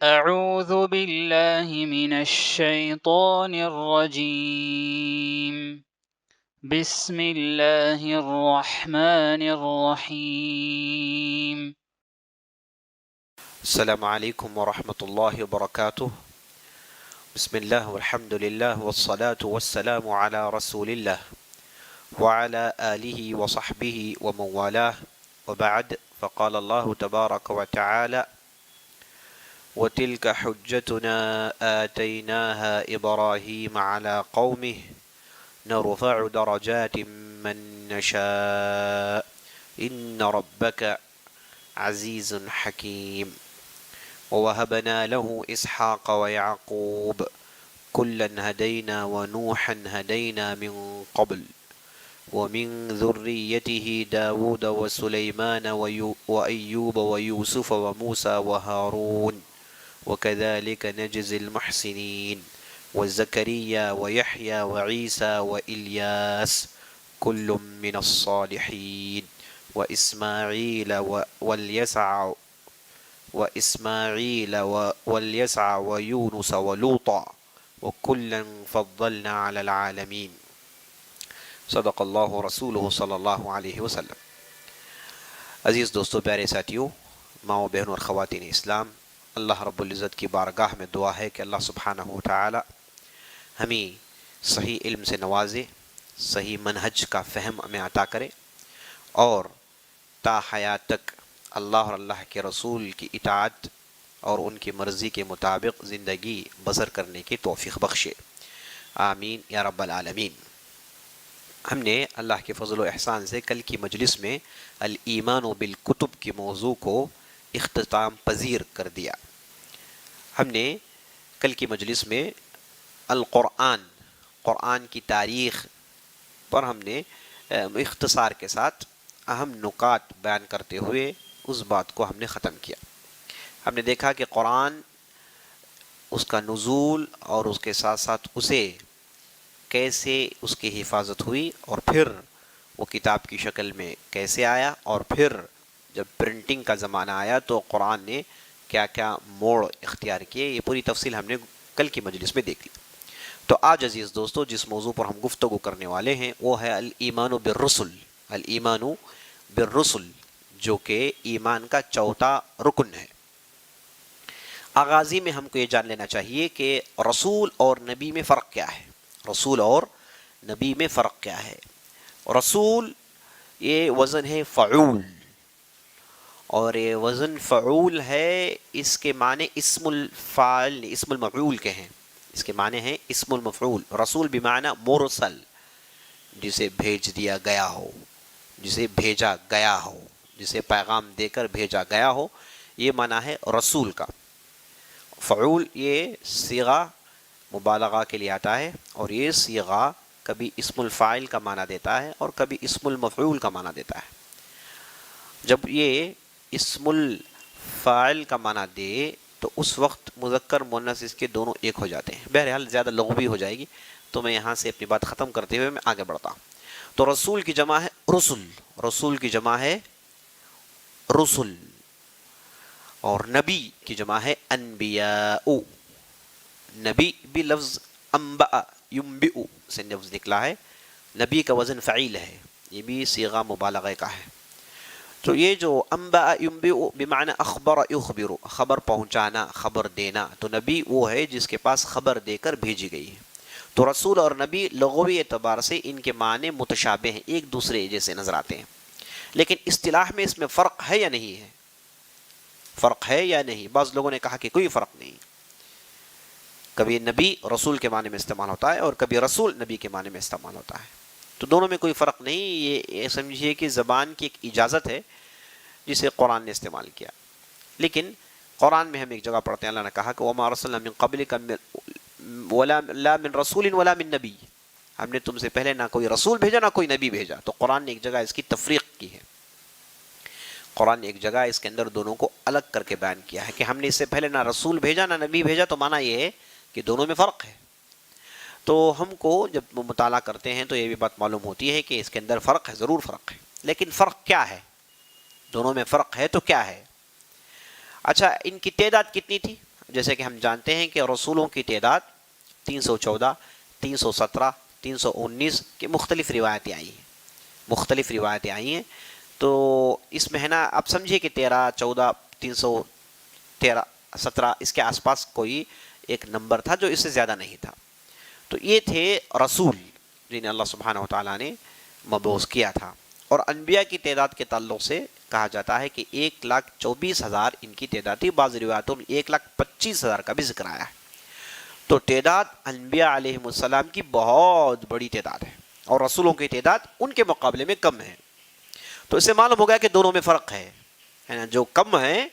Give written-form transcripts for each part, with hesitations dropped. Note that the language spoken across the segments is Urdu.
أعوذ بالله من الشيطان الرجيم بسم الله الرحمن الرحيم السلام عليكم ورحمة الله وبركاته. بسم الله والحمد لله والصلاة والسلام على رسول الله وعلى آله وصحبه ومن والاه، وبعد، فقال الله تبارك وتعالى: وتلك حجتنا آتيناها إبراهيم على قومه نرفع درجات من نشاء إن ربك عزيز حكيم. ووهبنا له إسحاق ويعقوب كلا هدينا ونوحا هدينا من قبل ومن ذريته داود وسليمان وأيوب ويوسف وموسى وهارون وكذلك نجزي المحسنين وزكريا ويحيى وعيسى وإلياس كل من الصالحين وإسماعيل واليسع ويونس ولوطا وكلا فضلنا على العالمين. صدق اللہ رسولہ صلی اللہ علیہ وسلم. عزیز دوستو، پیارے ساتھیوں، ماؤں بہنوں اور خواتین اسلام، اللہ رب العزت کی بارگاہ میں دعا ہے کہ اللہ سبحانہ وتعالی ہمیں صحیح علم سے نوازے، صحیح منہج کا فہم ہمیں عطا کرے، اور تا حیات تک اللہ اور اللہ کے رسول کی اطاعت اور ان کی مرضی کے مطابق زندگی بسر کرنے کی توفیق بخشے. آمین یا رب العالمین. ہم نے اللہ کے فضل و احسان سے کل کی مجلس میں الایمان بالکتب کی موضوع کو اختتام پذیر کر دیا. ہم نے کل کی مجلس میں قرآن کی تاریخ پر ہم نے اختصار کے ساتھ اہم نکات بیان کرتے ہوئے اس بات کو ہم نے ختم کیا. ہم نے دیکھا کہ قرآن، اس کا نزول اور اس کے ساتھ ساتھ اسے کیسے اس کی حفاظت ہوئی، اور پھر وہ کتاب کی شکل میں کیسے آیا، اور پھر جب پرنٹنگ کا زمانہ آیا تو قرآن نے کیا کیا موڑ اختیار کیے. یہ پوری تفصیل ہم نے کل کی مجلس میں دیکھ لی. تو آج عزیز دوستو جس موضوع پر ہم گفتگو کرنے والے ہیں وہ ہے الایمان بالرسل. الایمان بالرسل، جو کہ ایمان کا چوتھا رکن ہے. آغازی میں ہم کو یہ جان لینا چاہیے کہ رسول اور نبی میں فرق کیا ہے. رسول اور نبی میں فرق کیا ہے؟ رسول یہ وزن ہے فعول، اور یہ وزن فعول ہے، اس کے معنی اسم الفاعل، اسم المفعول کے ہیں. اس کے معنی ہیں اسم المفعول. رسول بمعنی مرسل، جسے بھیج دیا گیا ہو، جسے بھیجا گیا ہو، جسے پیغام دے کر بھیجا گیا ہو، یہ معنی ہے رسول کا. فعول یہ صیغہ مبالغہ کے لیے آتا ہے، اور یہ صیغہ کبھی اسم الفاعل کا معنی دیتا ہے اور کبھی اسم المفعول کا معنی دیتا ہے. جب یہ اسم الفاعل کا معنی دے تو اس وقت مذکر مؤنث اس کے دونوں ایک ہو جاتے ہیں. بہرحال زیادہ لغوی ہو جائے گی، تو میں یہاں سے اپنی بات ختم کرتے ہوئے میں آگے بڑھتا ہوں. تو رسول کی جمع ہے رسل، رسول کی جمع ہے رسل، اور نبی کی جمع ہے انبیاء. نبی بھی لفظ انباء ینبئ سے لفظ نکلا ہے. نبی کا وزن فعیل ہے، یہ بھی صیغہ مبالغہ کا ہے. تو یہ جو انباء ینبئ بمعنی اخبر یخبر، خبر پہنچانا، خبر دینا، تو نبی وہ ہے جس کے پاس خبر دے کر بھیجی گئی ہے. تو رسول اور نبی لغوی اعتبار سے ان کے معنی متشابہ ہیں، ایک دوسرے جیسے نظر آتے ہیں، لیکن اصطلاح میں اس میں فرق ہے یا نہیں ہے؟ فرق ہے یا نہیں؟ بعض لوگوں نے کہا کہ کوئی فرق نہیں. کبھی نبی رسول کے معنی میں استعمال ہوتا ہے اور کبھی رسول نبی کے معنی میں استعمال ہوتا ہے، تو دونوں میں کوئی فرق نہیں. یہ سمجھیے کہ زبان کی ایک اجازت ہے جسے قرآن نے استعمال کیا. لیکن قرآن میں ہم ایک جگہ پڑھتے ہیں، اللہ نے کہا کہ وَمَا أَرْسَلْنَا مِن قَبْلِكَ لَا مِن رَسُولٍ وَلَا مِن نَبِيٍّ، ہم نے تم سے پہلے نہ کوئی رسول بھیجا نہ کوئی نبی بھیجا. تو قرآن نے ایک جگہ اس کی تفریق کی ہے. قرآن نے ایک جگہ اس کے اندر دونوں کو الگ کر کے بیان کیا ہے کہ ہم نے اس سے پہلے نہ رسول بھیجا نہ نبی بھیجا. تو معنی یہ ہے کہ دونوں میں فرق ہے. تو ہم کو جب مطالعہ کرتے ہیں تو یہ بھی بات معلوم ہوتی ہے کہ اس کے اندر فرق ہے، ضرور فرق ہے. لیکن فرق کیا ہے؟ دونوں میں فرق ہے تو کیا ہے؟ اچھا، ان کی تعداد کتنی تھی؟ جیسے کہ ہم جانتے ہیں کہ رسولوں کی تعداد 314، 317، 319 کی مختلف روایتیں آئی ہیں، مختلف روایتیں آئی ہیں. تو اس میں ہے نا، آپ سمجھیے کہ 13، 14، 313، 17 اس کے آس پاس کوئی ایک نمبر تھا جو اس سے زیادہ نہیں تھا. تو یہ تھے رسول جنہیں اللہ سبحانہ و تعالیٰ نے مبعوث کیا تھا. اور انبیاء کی تعداد کے تعلق سے کہا جاتا ہے کہ 1,24,000 ان کی تعداد تھی. بعض روایتوں میں 1,25,000 کا بھی ذکر آیا ہے. تو تعداد انبیاء علیہ السلام کی بہت بڑی تعداد ہے، اور رسولوں کی تعداد ان کے مقابلے میں کم ہے. تو اس سے معلوم ہو گیا کہ دونوں میں فرق ہے نا. جو کم ہیں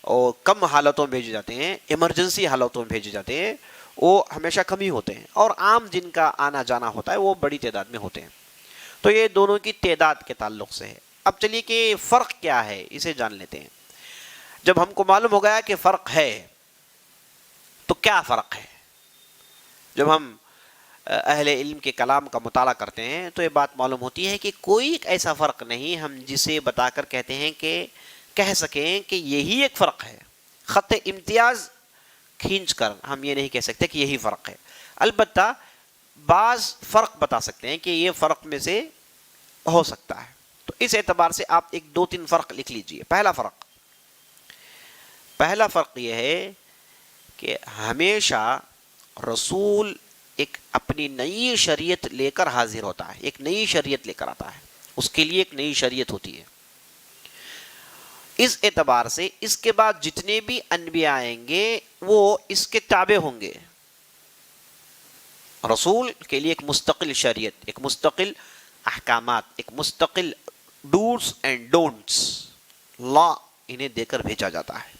اور کم حالتوں میں بھیجے جاتے ہیں، ایمرجنسی حالتوں میں بھیجے جاتے ہیں، وہ ہمیشہ کم ہی ہوتے ہیں، اور عام جن کا آنا جانا ہوتا ہے وہ بڑی تعداد میں ہوتے ہیں. تو یہ دونوں کی تعداد کے تعلق سے ہے. اب چلیے کہ فرق کیا ہے اسے جان لیتے ہیں. جب ہم کو معلوم ہو گیا کہ فرق ہے تو کیا فرق ہے؟ جب ہم اہل علم کے کلام کا مطالعہ کرتے ہیں تو یہ بات معلوم ہوتی ہے کہ کوئی ایک ایسا فرق نہیں ہم جسے بتا کر کہتے ہیں کہ کہہ سکیں کہ یہی ایک فرق ہے. خط امتیاز کھینچ کر ہم یہ نہیں کہہ سکتے کہ یہی فرق ہے. البتہ بعض فرق بتا سکتے ہیں کہ یہ فرق میں سے ہو سکتا ہے. تو اس اعتبار سے آپ ایک 2-3 فرق لکھ لیجئے. پہلا فرق یہ ہے کہ ہمیشہ رسول ایک اپنی نئی شریعت لے کر حاضر ہوتا ہے، ایک نئی شریعت لے کر آتا ہے، اس کے لیے ایک نئی شریعت ہوتی ہے. اس اعتبار سے اس کے بعد جتنے بھی انبیاء آئیں گے وہ اس کے تابع ہوں گے. رسول کے لیے ایک مستقل شریعت، ایک مستقل احکامات، ایک مستقل ڈوز اینڈ ڈونٹس لا انہیں دے کر بھیجا جاتا ہے.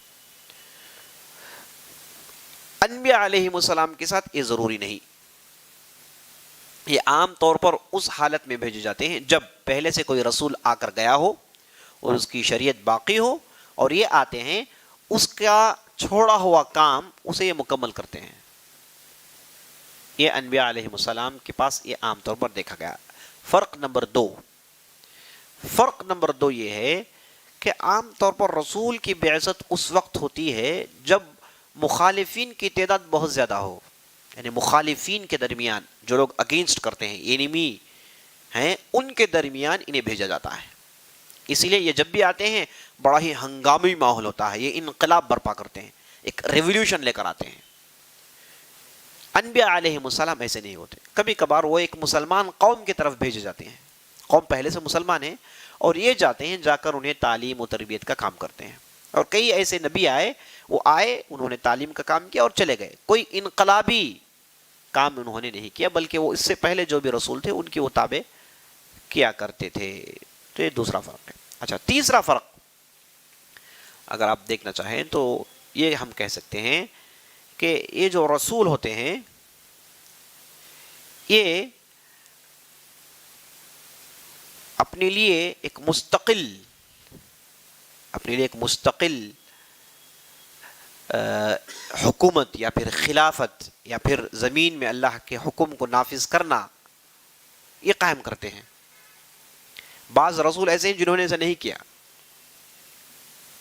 انبیاء علیہ السلام کے ساتھ یہ ضروری نہیں. یہ عام طور پر اس حالت میں بھیجے جاتے ہیں جب پہلے سے کوئی رسول آ کر گیا ہو اور اس کی شریعت باقی ہو، اور یہ آتے ہیں اس کا چھوڑا ہوا کام اسے یہ مکمل کرتے ہیں. یہ انبیاء علیہ السلام کے پاس یہ عام طور پر دیکھا گیا. فرق نمبر دو یہ ہے کہ عام طور پر رسول کی بعثت اس وقت ہوتی ہے جب مخالفین کی تعداد بہت زیادہ ہو. یعنی مخالفین کے درمیان، جو لوگ اگینسٹ کرتے ہیں، اینیمی ہیں، ان کے درمیان انہیں بھیجا جاتا ہے. اسی لیے یہ جب بھی آتے ہیں بڑا ہی ہنگامی ماحول ہوتا ہے، یہ انقلاب برپا کرتے ہیں، ایک ریولیوشن لے کر آتے ہیں. انبیاء علیہ السلام ایسے نہیں ہوتے. کبھی کبھار وہ ایک مسلمان قوم کی طرف بھیجے جاتے ہیں، قوم پہلے سے مسلمان ہیں، اور یہ جاتے ہیں، جا کر انہیں تعلیم و تربیت کا کام کرتے ہیں. اور کئی ایسے نبی آئے، وہ آئے، انہوں نے تعلیم کا کام کیا اور چلے گئے. کوئی انقلابی کام انہوں نے نہیں کیا، بلکہ وہ اس سے پہلے جو بھی رسول تھے ان کی وہ تابع کیا کرتے تھے. تو یہ دوسرا فرق ہے. اچھا، تیسرا فرق اگر آپ دیکھنا چاہیں تو یہ ہم کہہ سکتے ہیں کہ یہ جو رسول ہوتے ہیں یہ اپنے لیے ایک مستقل حکومت یا پھر خلافت یا پھر زمین میں اللہ کے حکم کو نافذ کرنا یہ قائم کرتے ہیں. بعض رسول ایسے ہیں جنہوں نے ایسا نہیں کیا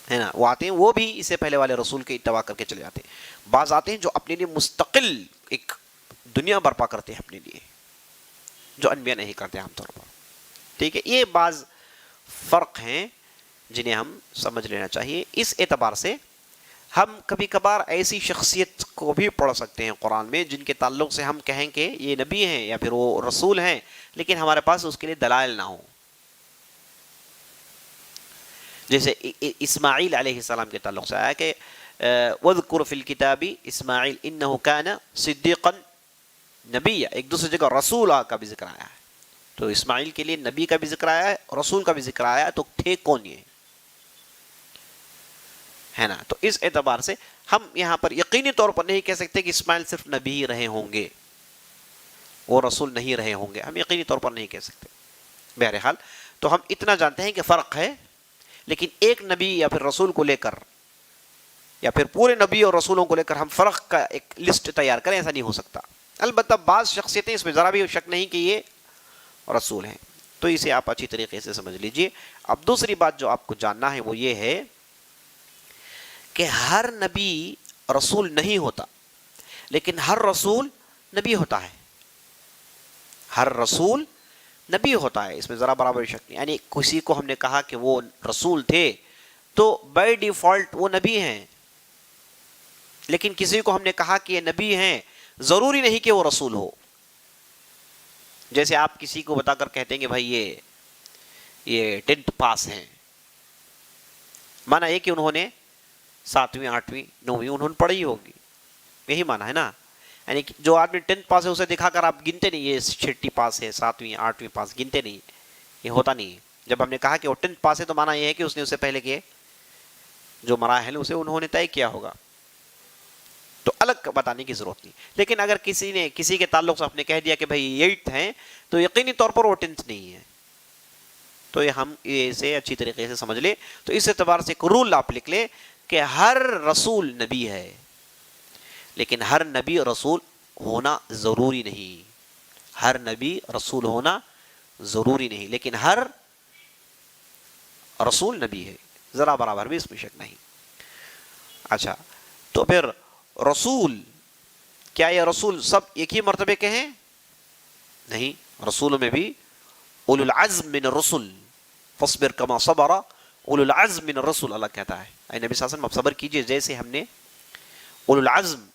ہے نا، وہ آتے ہیں، وہ بھی اس سے پہلے والے رسول کے اتباع کر کے چلے جاتے ہیں. بعض آتے ہیں جو اپنے لیے مستقل ایک دنیا برپا کرتے ہیں اپنے لیے، جو انبیاء نہیں کرتے عام طور پر. ٹھیک ہے، یہ بعض فرق ہیں جنہیں ہم سمجھ لینا چاہیے. اس اعتبار سے ہم کبھی کبھار ایسی شخصیت کو بھی پڑھ سکتے ہیں قرآن میں جن کے تعلق سے ہم کہیں کہ یہ نبی ہیں یا پھر وہ رسول ہیں، لیکن ہمارے پاس اس کے لیے دلائل نہ ہوں. جیسے اسماعیل علیہ السلام کے تعلق سے آیا کہ وَذْكُرْ فِي الْكِتَابِ اسماعیل إِنَّهُ كَانَ صِدِّيقًا نبیًّا. ایک دوسری جگہ رسول کا بھی ذکر آیا ہے. تو اسماعیل کے لیے نبی کا بھی ذکر آیا ہے، رسول کا بھی ذکر آیا ہے. تو تھے کون یہ ہے نا؟ تو اس اعتبار سے ہم یہاں پر یقینی طور پر نہیں کہہ سکتے کہ اسماعیل صرف نبی ہی رہے ہوں گے، وہ رسول نہیں رہے ہوں گے. ہم یقینی طور پر نہیں کہہ سکتے. بہرحال تو ہم اتنا جانتے ہیں کہ فرق ہے، لیکن ایک نبی یا پھر رسول کو لے کر یا پھر پورے نبی اور رسولوں کو لے کر ہم فرق کا ایک لسٹ تیار کریں، ایسا نہیں ہو سکتا. البتہ بعض شخصیتیں اس میں ذرا بھی شک نہیں کہ یہ رسول ہیں. تو اسے آپ اچھی طریقے سے سمجھ لیجئے. اب دوسری بات جو آپ کو جاننا ہے وہ یہ ہے کہ ہر نبی رسول نہیں ہوتا، لیکن ہر رسول نبی ہوتا ہے، ہر رسول نبی ہوتا ہے، اس میں ذرا برابر شک نہیں. یعنی کسی کو ہم نے کہا کہ وہ رسول تھے تو بائی ڈیفالٹ وہ نبی ہیں، لیکن کسی کو ہم نے کہا کہ یہ نبی ہیں، ضروری نہیں کہ وہ رسول ہو. جیسے آپ کسی کو بتا کر کہتے ہیں کہ بھائی یہ 10th پاس ہیں، مانا یہ کہ انہوں نے 7ویں 8ویں 9ویں انہوں نے پڑھی ہوگی، یہی مانا ہے نا. یعنی جو آدمی 10th پاس ہے اسے دکھا کر آپ گنتے نہیں یہ 6ٹی پاس ہے 7ویں 8ویں پاس، گنتے نہیں، یہ ہوتا نہیں ہے. جب ہم نے کہا کہ وہ 10th پاس ہے تو مانا یہ ہے کہ اس نے اسے پہلے کے جو مراحل اسے انہوں نے طے کیا ہوگا، تو الگ بتانے کی ضرورت نہیں. لیکن اگر کسی نے کسی کے تعلق سے آپ نے کہہ دیا کہ بھائی 8th ہیں تو یقینی طور پر وہ 10th نہیں ہے، تو یہ ہم اسے اچھی طریقے سے سمجھ لیں. تو اس اعتبار سے ایک رول آپ لکھ لیں کہ ہر رسول نبی ہے، لیکن ہر نبی رسول ہونا ضروری نہیں، ہر نبی رسول ہونا ضروری نہیں، لیکن ہر رسول نبی ہے، ذرا برابر بھی اس میں شک نہیں. اچھا، تو پھر رسول، کیا یہ رسول سب ایک ہی مرتبے کے ہیں؟ نہیں، رسولوں میں بھی اولو العزم من الرسل، فاصبر کما صبر اولو العزم من الرسل، اللہ کہتا ہے اے نبی صلی اللہ علیہ وسلم آپ صبر کیجئے جیسے ہم نے اولو العزم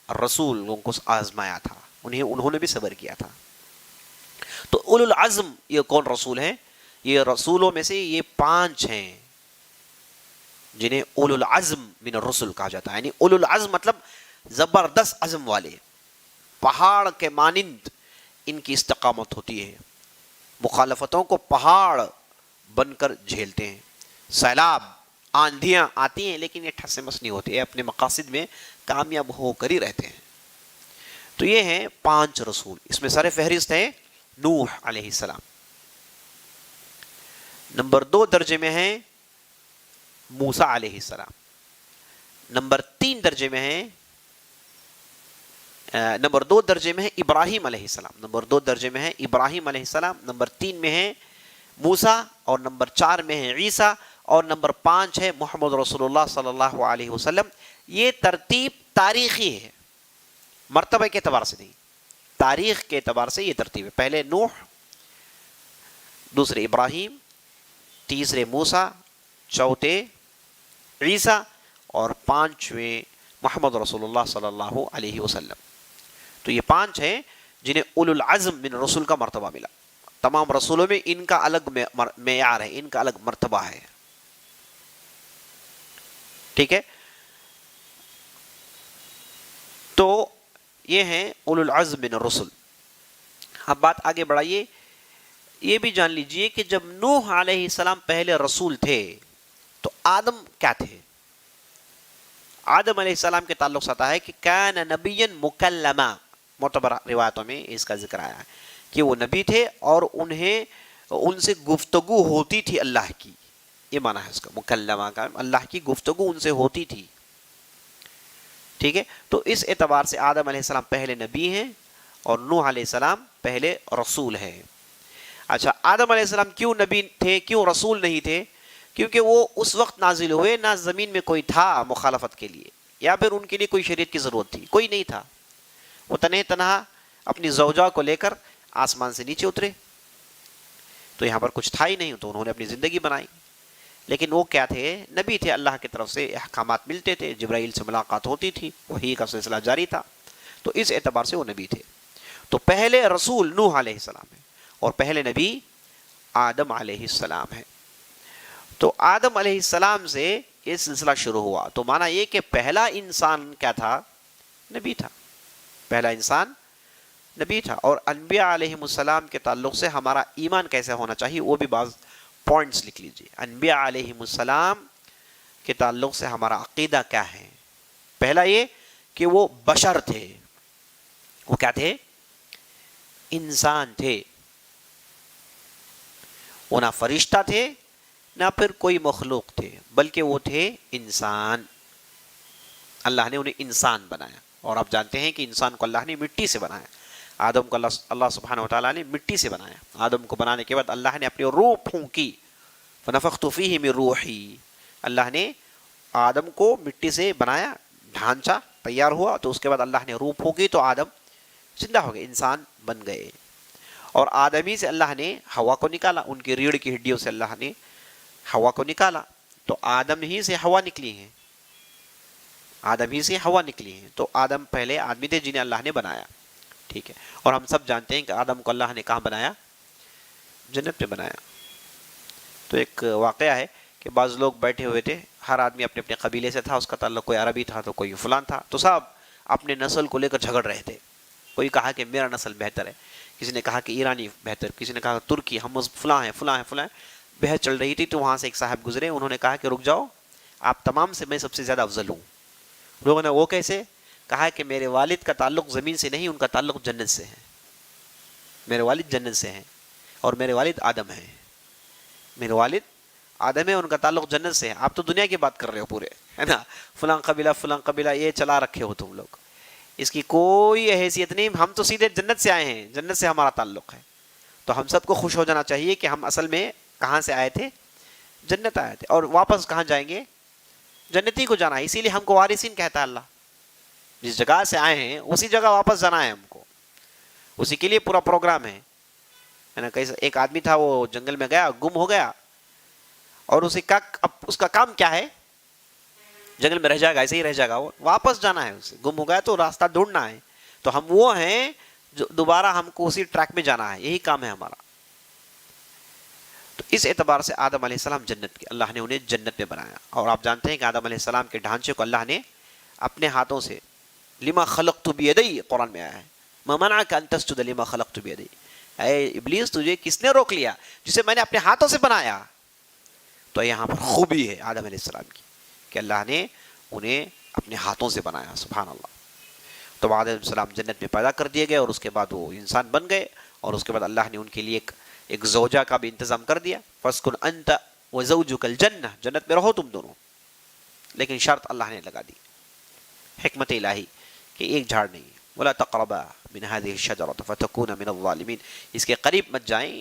الرسول کو آزمایا تھا، انہوں نے بھی صبر کیا تھا. تو اولو العزم یہ کون رسول ہیں؟ یہ رسولوں میں سے یہ 5 ہیں جنہیں اولو العزم من الرسل کہا جاتا ہے. یعنی اولو العزم مطلب زبردست عزم والے، پہاڑ کے مانند ان کی استقامت ہوتی ہے، مخالفتوں کو پہاڑ بن کر جھیلتے ہیں، سیلاب آندھیاں آتی ہیں لیکن یہ ٹھس مس نہیں ہوتے، اپنے مقاصد میں کامیاب ہو کر ہی رہتے ہیں. تو یہ ہیں 5 رسول. اس میں سر فہرست ہے نوح علیہ السلام، نمبر 2 درجے میں ہیں موسیٰ علیہ السلام، نمبر 3 درجے میں ہیں نمبر 2 درجے میں ہے ابراہیم علیہ السلام، نمبر 2 درجے میں ہے ابراہیم علیہ السلام، نمبر 3 میں ہے موسیٰ، اور نمبر 4 میں ہے عیسیٰ، اور نمبر 5 ہے محمد رسول اللہ صلی اللہ علیہ وسلم. یہ ترتیب تاریخی ہے، مرتبہ کے اعتبار سے نہیں، تاریخ کے اعتبار سے یہ ترتیب ہے. پہلے نوح، دوسرے ابراہیم، تیسرے موسیٰ، چوتھے عیسیٰ، اور 5ویں محمد رسول اللہ صلی اللہ علیہ وسلم. تو یہ 5 ہیں جنہیں اولو العزم من رسول کا مرتبہ ملا. تمام رسولوں میں ان کا الگ معیار ہے، ان کا الگ مرتبہ ہے. ٹھیک ہے، تو یہ ہیں اولو العزم من الرسل. اب بات آگے بڑھائیے، یہ بھی جان لیجئے کہ جب نوح علیہ السلام پہلے رسول تھے تو آدم کیا تھے؟ آدم علیہ السلام کے تعلق سے آتا ہے کہ کان نبیا مکلما، معتبر روایتوں میں اس کا ذکر آیا ہے کہ وہ نبی تھے اور ان سے گفتگو ہوتی تھی اللہ کی. یہ معنی ہے اس کا مکلمہ کا، اللہ کی گفتگو ان سے ہوتی تھی. ٹھیک ہے، تو اس اعتبار سے آدم علیہ السلام پہلے نبی ہیں اور نوح علیہ السلام پہلے رسول ہیں. اچھا، آدم علیہ السلام کیوں نبی تھے، کیوں رسول نہیں تھے؟ کیونکہ وہ اس وقت نازل ہوئے نہ زمین میں کوئی تھا مخالفت کے لیے، یا پھر ان کے لیے کوئی شریعت کی ضرورت تھی، کوئی نہیں تھا. وہ تنہا اپنی زوجہ کو لے کر آسمان سے نیچے اترے، تو یہاں پر کچھ تھا ہی نہیں، تو انہوں نے اپنی زندگی بنائی. لیکن وہ کیا تھے؟ نبی تھے، اللہ کی طرف سے احکامات ملتے تھے، جبرائیل سے ملاقات ہوتی تھی، وحی کا سلسلہ جاری تھا، تو اس اعتبار سے وہ نبی تھے. تو پہلے رسول نوح علیہ السلام ہے اور پہلے نبی آدم علیہ السلام ہے. تو آدم علیہ السلام سے یہ سلسلہ شروع ہوا، تو مانا یہ کہ پہلا انسان کیا تھا؟ نبی تھا. پہلا انسان نبی تھا. اور انبیاء علیہ السلام کے تعلق سے ہمارا ایمان کیسے ہونا چاہیے وہ بھی بعض پوائنٹس لکھ لیجئے. انبیاء علیہ السلام کے تعلق سے ہمارا عقیدہ کیا ہے؟ پہلا یہ کہ وہ بشر تھے. وہ کیا تھے؟ انسان تھے. وہ نہ فرشتہ تھے نہ پھر کوئی مخلوق تھے، بلکہ وہ تھے انسان. اللہ نے انہیں انسان بنایا، اور آپ جانتے ہیں کہ انسان کو اللہ نے مٹی سے بنایا. آدم کو اللہ سبحانہ وتعالیٰ نے مٹی سے بنایا. آدم کو بنانے کے بعد اللہ نے اپنی روح پھونکی، فنفخت فیہ من روحی. اللہ نے آدم کو مٹی سے بنایا، ڈھانچہ تیار ہوا تو اس کے بعد اللہ نے روح پھونکی تو آدم زندہ ہو گئے، انسان بن گئے. اور آدمی سے اللہ نے ہوا کو نکالا، ان کی ریڑھ کی ہڈیوں سے اللہ نے ہوا کو نکالا، تو آدم ہی سے ہوا نکلی ہے، آدم ہی سے ہوا نکلی ہے. تو آدم پہلے آدمی تھے جنہیں اللہ نے بنایا. ٹھیک ہے. اور ہم سب جانتے ہیں کہ آدم کو اللہ نے کہاں بنایا؟ جنت میں بنایا. تو ایک واقعہ ہے کہ بعض لوگ بیٹھے ہوئے تھے، ہر آدمی اپنے اپنے قبیلے سے تھا، اس کا تعلق کوئی عربی تھا تو کوئی فلان تھا، تو سب اپنے نسل کو لے کر جھگڑ رہے تھے. کوئی کہا کہ میرا نسل بہتر ہے، کسی نے کہا کہ ایرانی بہتر، کسی نے کہا ترکی، ہم فلاں ہیں فلاں ہیں فلاں ہیں. بحث چل رہی تھی تو وہاں سے ایک صاحب گزرے، انہوں نے کہا کہ رک جاؤ، آپ تمام سے میں سب سے زیادہ افضل ہوں. لوگوں نے وہ کیسے کہا کہ میرے والد کا تعلق زمین سے نہیں، ان کا تعلق جنت سے ہے. میرے والد جنت سے ہیں اور میرے والد آدم ہیں. میرے والد آدم ہے، ان کا تعلق جنت سے ہے. آپ تو دنیا کی بات کر رہے ہو پورے، ہے نا، فلاں قبیلہ یہ چلا رکھے ہو تم لوگ، اس کی کوئی حیثیت نہیں. ہم تو سیدھے جنت سے آئے ہیں، جنت سے ہمارا تعلق ہے. تو ہم سب کو خوش ہو جانا چاہیے کہ ہم اصل میں کہاں سے آئے تھے؟ جنت آئے تھے. اور واپس کہاں جائیں گے؟ جنتی کو جانا ہے. اسی لیے ہم کو وارثین کہتا ہے اللہ. جس جگہ سے آئے ہیں اسی جگہ واپس جانا ہے ہم کو، اسی کے لیے پورا پروگرام ہے نا. کیسے ایک آدمی تھا، وہ جنگل میں گیا، گم ہو گیا، اور اس کا کام کیا ہے؟ جنگل میں رہ جائے گا، ایسے ہی رہ جائے گا، وہ واپس جانا ہے. اسے گم ہو گیا تو راستہ ڈھونڈنا ہے. تو ہم وہ ہیں جو دوبارہ ہم کو اسی ٹریک میں جانا ہے، یہی کام ہے ہمارا. تو اس اعتبار سے آدم علیہ السلام جنت کے، اللہ نے انہیں جنت میں بنایا. اور آپ جانتے ہیں کہ آدم علیہ السلام کے ڈھانچے کو اللہ نے اپنے ہاتھوں سے، لما خلقت بیدی، قرآن میں آیا ہے، ما منعک ان تسجد لما خلقت بیدی. اے ابلیس، تجھے کس نے روک لیا جسے میں نے اپنے ہاتھوں سے بنایا؟ تو یہاں پر خوبی ہے آدم علیہ السلام کی کہ اللہ نے انہیں اپنے ہاتھوں سے بنایا. سبحان اللہ. تو آدم علیہ السلام جنت میں پیدا کر دیے گئے، اور اس کے بعد وہ انسان بن گئے. اور اس کے بعد اللہ نے ان کے لیے ایک زوجہ کا بھی انتظام کر دیا. فَاسْكُنْ أَنْتَ وَزَوْجُكَ الْجَنَّةَ، جنت میں رہو تم دونوں. لیکن شرط اللہ نے لگا دی، حکمت الہی، کہ ایک جھاڑ نہیں. وَلَا تَقْرَبَا مِنْ هَذِهِ الشَّجَرَةِ فَتَكُونَ مِنَ الظَّالِمِينَ، اس کے قریب مت جائیں،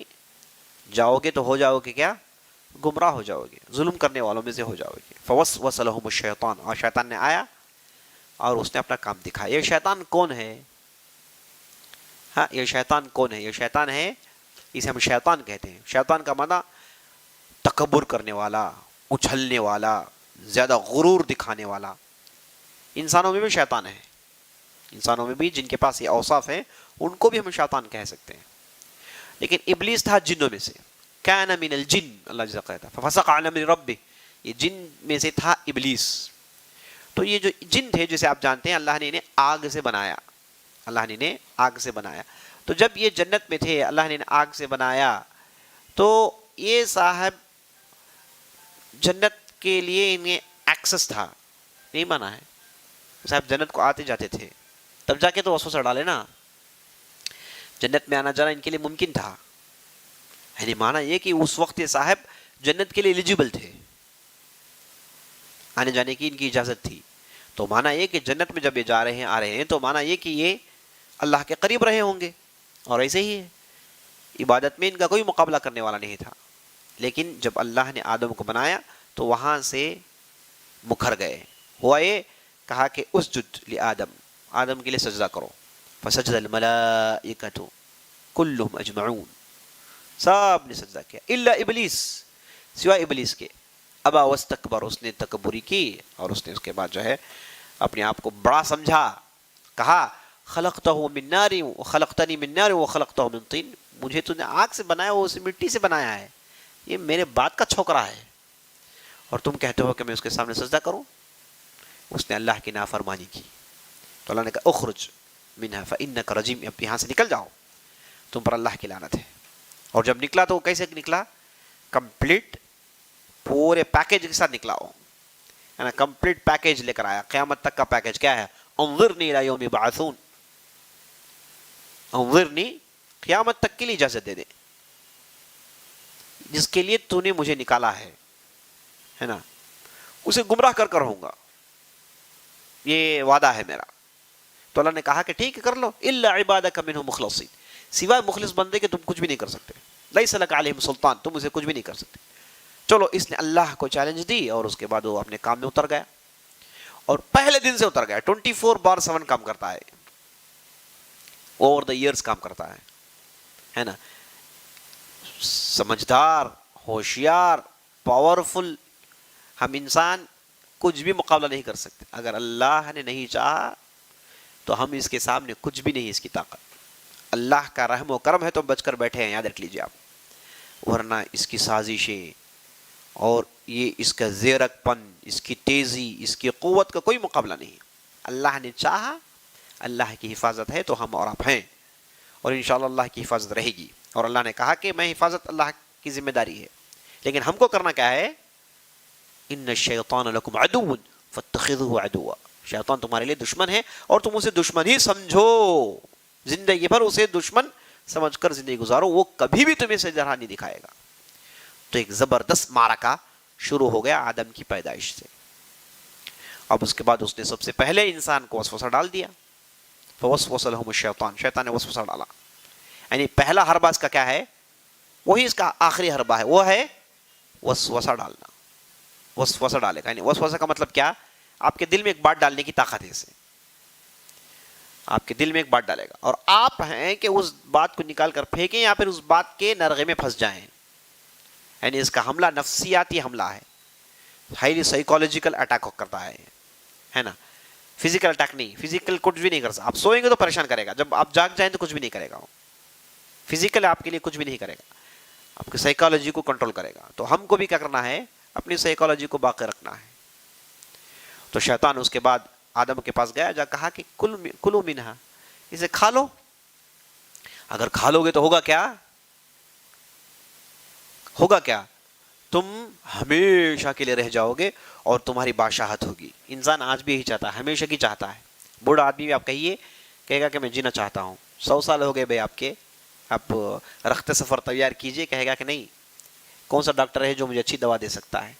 جاؤ گے تو ہو جاؤ گے کیا؟ گمراہ ہو جاؤ گے، ظلم کرنے والوں میں سے ہو جاؤ گے. فَوَسْوَسَ لَهُمُ الشَّيْطَانُ، اور شیطان نے آیا اور اس نے اپنا کام دکھایا. یہ شیطان کون ہے؟ ہاں، یہ شیطان کون ہے؟ یہ شیطان ہے، اسے ہم شیطان کہتے ہیں. شیطان کا معنی تکبر کرنے والا، اچھلنے والا، زیادہ غرور دکھانے والا. انسانوں میں بھی شیطان ہے، انسانوں میں بھی جن کے پاس یہ اوصاف ہیں ان کو بھی ہم شیطان کہہ سکتے ہیں. لیکن ابلیس تھا جنوں میں سے، کان من الجن، اللہ جزا کہتا ففسق عن امر ربہ، یہ جن میں سے تھا ابلیس. تو یہ جو جن تھے، جسے آپ جانتے ہیں اللہ نے انہیں آگ سے بنایا، اللہ نے انہیں آگ سے بنایا. تو جب یہ جنت میں تھے، اللہ نے انہیں آگ سے بنایا، تو یہ صاحب جنت کے لیے انہیں ایکسس تھا، نہیں مانا ہے. صاحب جنت کو آتے جاتے تھے، تب جا کے تو وسوسہ ڈالے نا. جنت میں آنا جانا ان کے لیے ممکن تھا، یعنی مانا یہ کہ اس وقت یہ صاحب جنت کے لیے ایلیجیبل تھے، آنے جانے کی ان کی اجازت تھی. تو مانا یہ کہ جنت میں جب یہ جا رہے ہیں، آ رہے ہیں، تو مانا یہ کہ یہ اللہ کے قریب رہے ہوں گے. اور ایسے ہی ہے، عبادت میں ان کا کوئی مقابلہ کرنے والا نہیں تھا. لیکن جب اللہ نے آدم کو بنایا تو وہاں سے مکھر گئے. ہوا یہ، کہا کہ اسجد لآدم، آدم کے لیے سجدہ کرو. فسجد الملائکۃ کلہم اجمعون، سب نے سجدہ کیا، الا ابلیس، سوائے ابلیس کے. ابا واستکبر، اس نے تکبری کی، اور اس نے اس کے بعد جو ہے اپنے آپ کو بڑا سمجھا. کہا خلقتہ من نار وخلقتنی من نار وخلقتہ من طین، مجھے تو نے آگ سے بنایا، وہ اسے مٹی سے بنایا ہے، یہ میرے بات کا چھوکرا ہے، اور تم کہتے ہو کہ میں اس کے سامنے سجدہ کروں. اس نے اللہ کی نافرمانی کی. تو اللہ نے کہا اخرج منہا فانک رجیم، اب یہاں سے نکل جاؤ، تم پر اللہ کی لعنت ہے. اور جب نکلا تو کیسے نکلا؟ کمپلیٹ پورے پیکیج کے ساتھ نکلا ہو، ہے نا، کمپلیٹ پیکیج لے کر آیا. قیامت تک کا پیکیج کیا ہے؟ انظرنی الی یوم یبعثون، انظرنی، قیامت تک کے لیے اجازت دے دے، جس کے لیے تو نے مجھے نکالا ہے نا، اسے گمراہ کر کر ہوں گا، یہ وعدہ ہے میرا. تو اللہ نے کہا کہ ٹھیک ہے، کر لو. الا عبادک منہم مخلصین، سوائے مخلص بندے کے تم کچھ بھی نہیں کر سکتے. لیس لک علیہم سلطان، تم اسے کچھ بھی نہیں کر سکتے. چلو، اس نے اللہ کو چیلنج دی، اور اس کے بعد وہ اپنے کام میں اتر گیا. اور پہلے دن سے اتر گیا. 24/7 کام کرتا ہے, اوور دا ایئرس کام کرتا ہے نا. سمجھدار, ہوشیار, پاورفل. ہم انسان کچھ بھی مقابلہ نہیں کر سکتے. اگر اللہ نے نہیں چاہا تو ہم اس کے سامنے کچھ بھی نہیں. اس کی طاقت اللہ کا رحم و کرم ہے تو بچ کر بیٹھے ہیں, یاد رکھ لیجیے آپ. ورنہ اس کی سازشیں اور یہ اس کا زیرک پن, اس کی تیزی, اس کی قوت کا کوئی مقابلہ نہیں. اللہ نے چاہا, اللہ کی حفاظت ہے تو ہم اور آپ ہیں, اور انشاءاللہ اللہ کی حفاظت رہے گی. اور اللہ نے کہا کہ میں حفاظت اللہ کی ذمہ داری ہے, لیکن ہم کو کرنا کیا ہے؟ ان الشیطان لکم عدو فاتخذوه عدوا. شیطان تمہارے لیے دشمن ہے اور تم اسے دشمن ہی سمجھو. زندگی بھر اسے دشمن سمجھ کر زندگی گزارو, وہ کبھی بھی تمہیں سے جرح نہیں دکھائے گا. تو ایک زبردست معرکہ شروع ہو گیا آدم کی پیدائش سے. اب اس کے بعد اس نے سب سے پہلے انسان کو وسوسہ ڈال دیا. فوسوس لهم الشیطان, شیطان نے وسوسہ ڈالا. یعنی پہلا حربہ اس کا کیا ہے؟ وہی اس کا آخری حربہ ہے, وہ ہے وسوسہ ڈالنا. وسوسہ ڈالے گا, یعنی وسوسہ کا مطلب کیا؟ آپ کے دل میں ایک بات ڈالنے کی طاقت ہے. اسے آپ کے دل میں ایک بات ڈالے گا, اور آپ ہیں کہ اس بات کو نکال کر پھینکیں یا پھر اس بات کے نرغے میں پھنس جائیں. یعنی اس کا حملہ نفسیاتی حملہ ہے, ہائیلی سائیکولوجیکل اٹیک کرتا ہے نا. فزیکل اٹیک نہیں, فزیکل کچھ بھی نہیں کر سکتا. آپ سوئیں گے تو پریشان کرے گا, جب آپ جاگ جائیں تو کچھ بھی نہیں کرے گا. وہ فزیکل آپ کے لیے کچھ بھی نہیں کرے گا, آپ کی سائیکالوجی کو کنٹرول کرے گا. تو ہم کو بھی کیا کرنا ہے؟ اپنی سائیکالوجی کو باقی رکھنا ہے. تو شیطان اس کے بعد آدم کے پاس گیا, جا کہا کہ کلو منہا, اسے کھا لو. اگر کھا لو گے تو ہوگا کیا؟ ہوگا کیا؟ تم ہمیشہ کے لیے رہ جاؤ گے اور تمہاری بادشاہت ہوگی. انسان آج بھی یہی چاہتا ہے, ہمیشہ کی چاہتا ہے. بوڑھا آدمی بھی آپ کہیے, کہے گا کہ میں جینا چاہتا ہوں. 100 سال ہو گئے بھائی آپ کے, آپ رخت سفر تیار کیجئے, کہے گا کہ نہیں, کون سا ڈاکٹر ہے جو مجھے اچھی دوا دے سکتا ہے,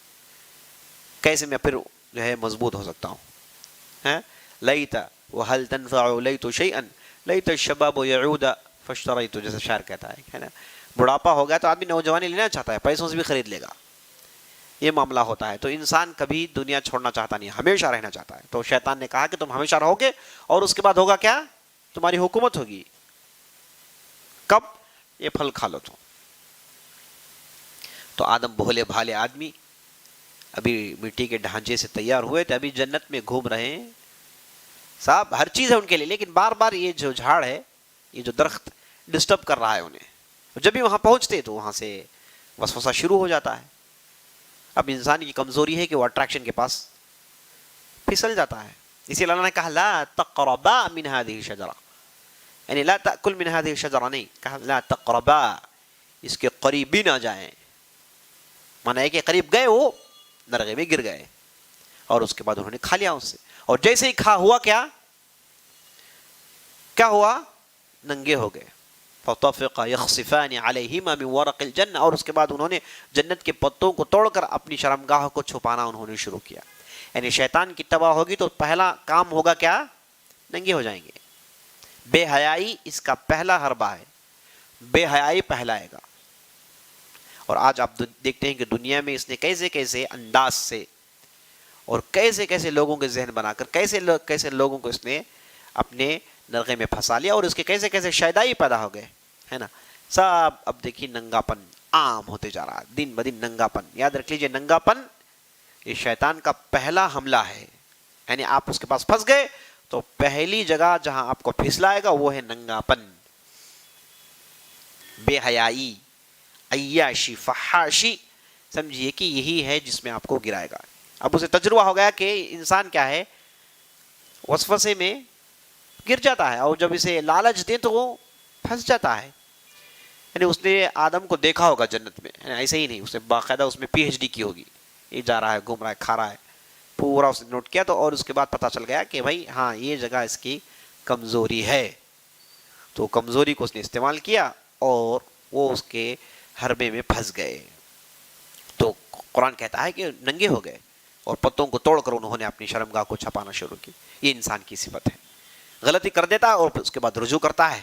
کیسے میں پھر جو ہے مضبوط ہو سکتا ہوں. لیت وهل تنفع لیت شیئا لیت الشباب یعود فاشتریت, جیسے شاعر کہتا ہے نا. بڑھاپا ہو گیا تو آدمی نوجوانی لینا چاہتا ہے, پیسوں سے بھی خرید لے گا. یہ معاملہ ہوتا ہے. تو انسان کبھی دنیا چھوڑنا چاہتا نہیں, ہمیشہ رہنا چاہتا ہے. تو شیطان نے کہا کہ تم ہمیشہ رہو گے, اور اس کے بعد ہوگا کیا؟ تمہاری حکومت ہوگی. کب؟ یہ پھل کھا لو. تو آدم بھولے بھالے آدمی, ابھی مٹی کے ڈھانچے سے تیار ہوئے تھے, ابھی جنت میں گھوم رہے ہیں صاحب, ہر چیز ہے ان کے لیے, لیکن بار بار یہ جو جھاڑ ہے, یہ جو درخت ڈسٹرب کر رہا ہے انہیں. جب بھی وہاں پہنچتے تو وہاں سے وسوسہ شروع ہو جاتا ہے. اب انسان کی کمزوری ہے کہ وہ اٹریکشن کے پاس پھسل جاتا ہے. اسی لیے اللہ نے کہا لا تقربا من هذه الشجرة, یعنی لا تأکل من هذه الشجرة نہیں, کہا لا تقربا, اس کے قریب بھی نہ جائیں. مانا ہے کہ قریب گئے, وہ نرغے میں گر گئے, اور اس کے بعد انہوں نے کھا لیا اس سے. اور جیسے ہی کھا ہوا کیا ہوا؟ ننگے ہو گئے. فطفق يخصفان عليهما من ورق الجنة, اور اس کے بعد انہوں نے جنت کے پتوں کو توڑ کر اپنی شرمگاہ کو چھپانا انہوں نے شروع کیا. یعنی شیطان کی تباہ ہوگی تو پہلا کام ہوگا کیا؟ ننگے ہو جائیں گے. بے حیائی اس کا پہلا حربہ ہے, بے حیائی پہلائے گا. اور آج آپ دیکھتے ہیں کہ دنیا میں اس نے کیسے کیسے انداز سے اور کیسے کیسے لوگوں کے ذہن بنا کر کیسے لوگوں کو اس نے اپنے نرغے میں پھنسا لیا, اور اس کے کیسے کیسے شیدائی پیدا ہو گئے, ہے نا. سب اب دیکھیے ننگا پن عام ہوتے جا رہا ہے, دن بدن ننگا پن. یاد رکھ لیجئے, ننگا پن یہ شیطان کا پہلا حملہ ہے. یعنی آپ اس کے پاس پھنس گئے تو پہلی جگہ جہاں آپ کو پھسلائے گا وہ ہے ننگا پن, بے حیائی, عیاشی, فحاشی. سمجھیے کہ یہی ہے جس میں آپ کو گرائے گا. اب اسے تجربہ ہو گیا کہ انسان کیا ہے, وسوسے میں گر جاتا ہے, اور جب اسے لالچ دیں تو وہ پھنس جاتا ہے. یعنی اس نے آدم کو دیکھا ہوگا جنت میں, ایسے ہی نہیں, اس نے باقاعدہ اس میں PhD کی ہوگی. یہ جا رہا ہے, گھوم رہا ہے, کھا رہا ہے, پورا اس نے نوٹ کیا. تو اور اس کے بعد پتہ چل گیا کہ بھائی ہاں یہ جگہ اس کی کمزوری ہے. تو کمزوری کو اس نے استعمال کیا اور وہ اس کے حربے میں پھنس گئے. تو قرآن کہتا ہے کہ ننگے ہو گئے اور پتوں کو توڑ کر انہوں نے اپنی شرمگاہ کو چھپانا شروع کی. یہ انسان کی صفت ہے, غلطی کر دیتا ہے اور پھر اس کے بعد رجوع کرتا ہے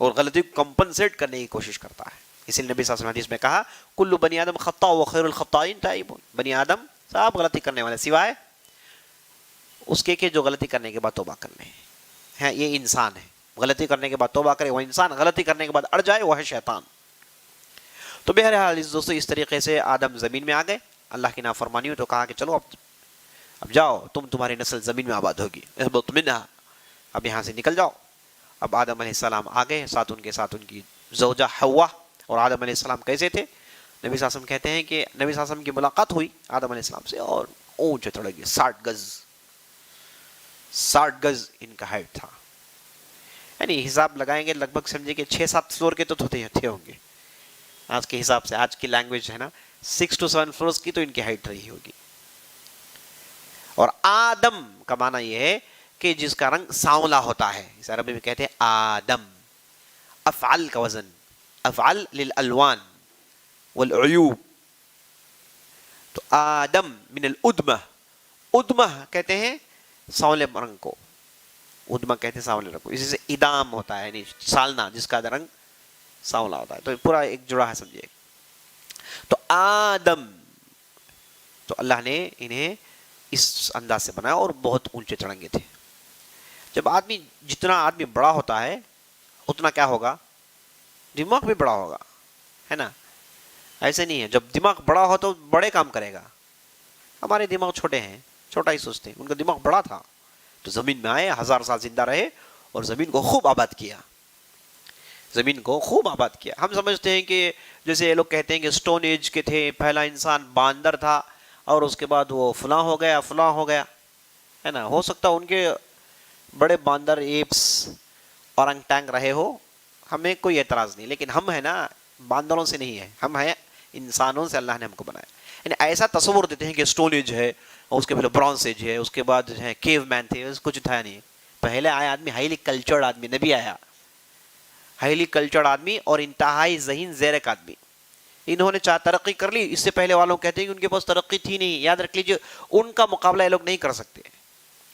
اور غلطی کو کمپنسیٹ کرنے کی کوشش کرتا ہے. اسی لیے نبی صلی اللہ علیہ وسلم حدیث میں کہا کل بنی آدم خطاء وخیر الخطائین تائبون, بنی آدم سب غلطی کرنے والے سوائے اس کے جو غلطی کرنے کے بعد توبہ کر لیں. ہیں یہ انسان ہے, غلطی کرنے کے بعد توبہ کرے وہ انسان, غلطی کرنے کے بعد اڑ جائے وہ ہے شیطان. تو بہرحال دوستو اس طریقے سے آدم زمین میں آ گئے, اللہ کی نافرمانی ہوئی تو کہا کہ چلو اب جاؤ, تمہاری نسل زمین میں آباد ہوگی, اب یہاں سے نکل جاؤ. اب آدم علیہ السلام آ گئے, ساتھ ان کے ساتھ ان کی زوجہ حوا. اور آدم علیہ السلام کیسے تھے؟ نبی صلی اللہ علیہ وسلم کہتے ہیں کہ نبی صلی اللہ علیہ وسلم کی ملاقات ہوئی آدم علیہ السلام سے, اور اونچے تھوڑے گئے 60 گز ان کا ہائٹ تھا. یعنی حساب لگائیں گے لگ بھگ سمجھے کہ 6-7 فلور کے تو تھے ہوں گے آج کے حساب سے, آج کی لینگویج ہے نا, 6 to 7 فلورز کی تو ان کی ہائٹ رہی ہوگی. اور آدم کا معنی یہ ہے کہ جس کا رنگ سانولا ہوتا ہے, اس عربی میں کہتے ہیں آدم. افعل کا وزن, افعل للالوان والعیوب. تو آدم من الادمہ, ادمہ کہتے ہیں سانولے رنگ کو, ادمہ کہتے ہیں سانولے رنگ کو. اسی سے ادام ہوتا ہے یعنی سالنا, جس کا رنگ سانولا ہوتا ہے. تو پورا ایک جڑا ہے سمجھے. تو آدم, تو اللہ نے انہیں اس انداز سے بنایا اور بہت اونچے چڑھنگے تھے. جب جتنا آدمی بڑا ہوتا ہے اتنا کیا ہوگا, دماغ بھی بڑا ہوگا, ہے نا. ایسے نہیں ہے جب دماغ بڑا ہو تو بڑے کام کرے گا. ہمارے دماغ چھوٹے ہیں, چھوٹا ہی سوچتے ہیں, ان کا دماغ بڑا تھا. تو زمین میں آئے, 1000 سال زندہ رہے اور زمین کو خوب آباد کیا, زمین کو خوب آباد کیا. ہم سمجھتے ہیں کہ جیسے یہ لوگ کہتے ہیں کہ سٹون ایج کے تھے, پہلا انسان باندر تھا اور اس کے بعد وہ فلاں ہو گیا, ہے نا. ہو سکتا ان کے بڑے باندر, ایپس, اورنگ ٹینگ رہے ہو, ہمیں کوئی اعتراض نہیں. لیکن ہم ہے نا باندروں سے نہیں ہے, ہم ہیں انسانوں سے اللہ نے ہم کو بنایا. یعنی ایسا تصور دیتے ہیں کہ سٹون ایج ہے اور اس کے پہلے برونز ایج ہے, اس کے بعد جو ہے کیو مین تھے, کچھ تھا نہیں. پہلے آیا آدمی ہائیلی کلچرڈ آدمی, نبی آیا ہائیلی کلچرڈ آدمی اور انتہائی ذہین زیرک آدمی. انہوں نے ترقی کر لی, اس سے پہلے والوں کہتے ہیں کہ ان کے پاس ترقی تھی نہیں. یاد رکھ لیجیے ان کا مقابلہ یہ لوگ نہیں کر سکتے,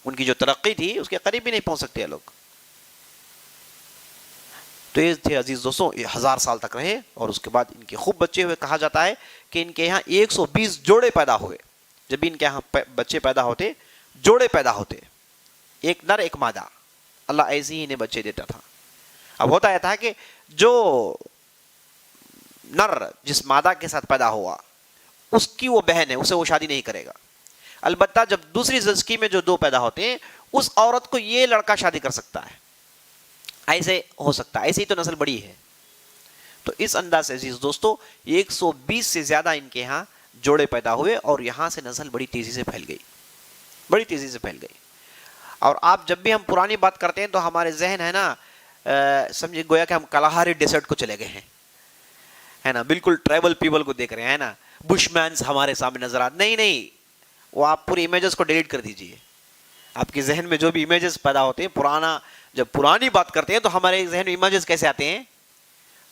ان کی جو ترقی تھی اس کے قریب بھی نہیں پہنچ سکتے یہ لوگ. تو یہ تھے عزیز دوستوں, 1000 سال تک رہے اور اس کے بعد ان کے خوب بچے ہوئے. کہا جاتا ہے کہ ان کے یہاں 120 جوڑے پیدا ہوئے. جب بھی ان کے یہاں بچے پیدا ہوتے, جوڑے پیدا ہوتے, ایک نر ایک مادہ, اللہ ایسے ہی انہیں بچے دیتا تھا. اب ہوتا یہ تھا کہ جو نر جس مادہ کے ساتھ پیدا ہوا اس کی وہ بہن ہے, اسے وہ شادی نہیں کرے گا. البتہ جب دوسری زچگی میں جو 2 پیدا ہوتے ہیں اس عورت کو یہ لڑکا شادی کر سکتا ہے. ایسے ہو سکتا ہے, ایسے ہی تو نسل بڑی ہے. تو اس انداز سے عزیز دوستو 120 سے زیادہ ان کے یہاں جوڑے پیدا ہوئے اور یہاں سے نسل بڑی تیزی سے پھیل گئی, اور آپ جب بھی ہم پرانی بات کرتے ہیں تو ہمارے ذہن ہے نا سمجھے گویا کہ ہم کلاہاری ڈیزرٹ کو چلے گئے ہیں, ہے نا. بالکل ٹرائبل پیپل کو دیکھ رہے ہیں نا, بش مینز ہمارے سامنے نظر آتے. نہیں, وہ آپ پوری امیجز کو ڈیلیٹ کر دیجئے. آپ کے ذہن میں جو بھی امیجز پیدا ہوتے ہیں, جب پرانی بات کرتے ہیں تو ہمارے ذہن میں امیجز کیسے آتے ہیں,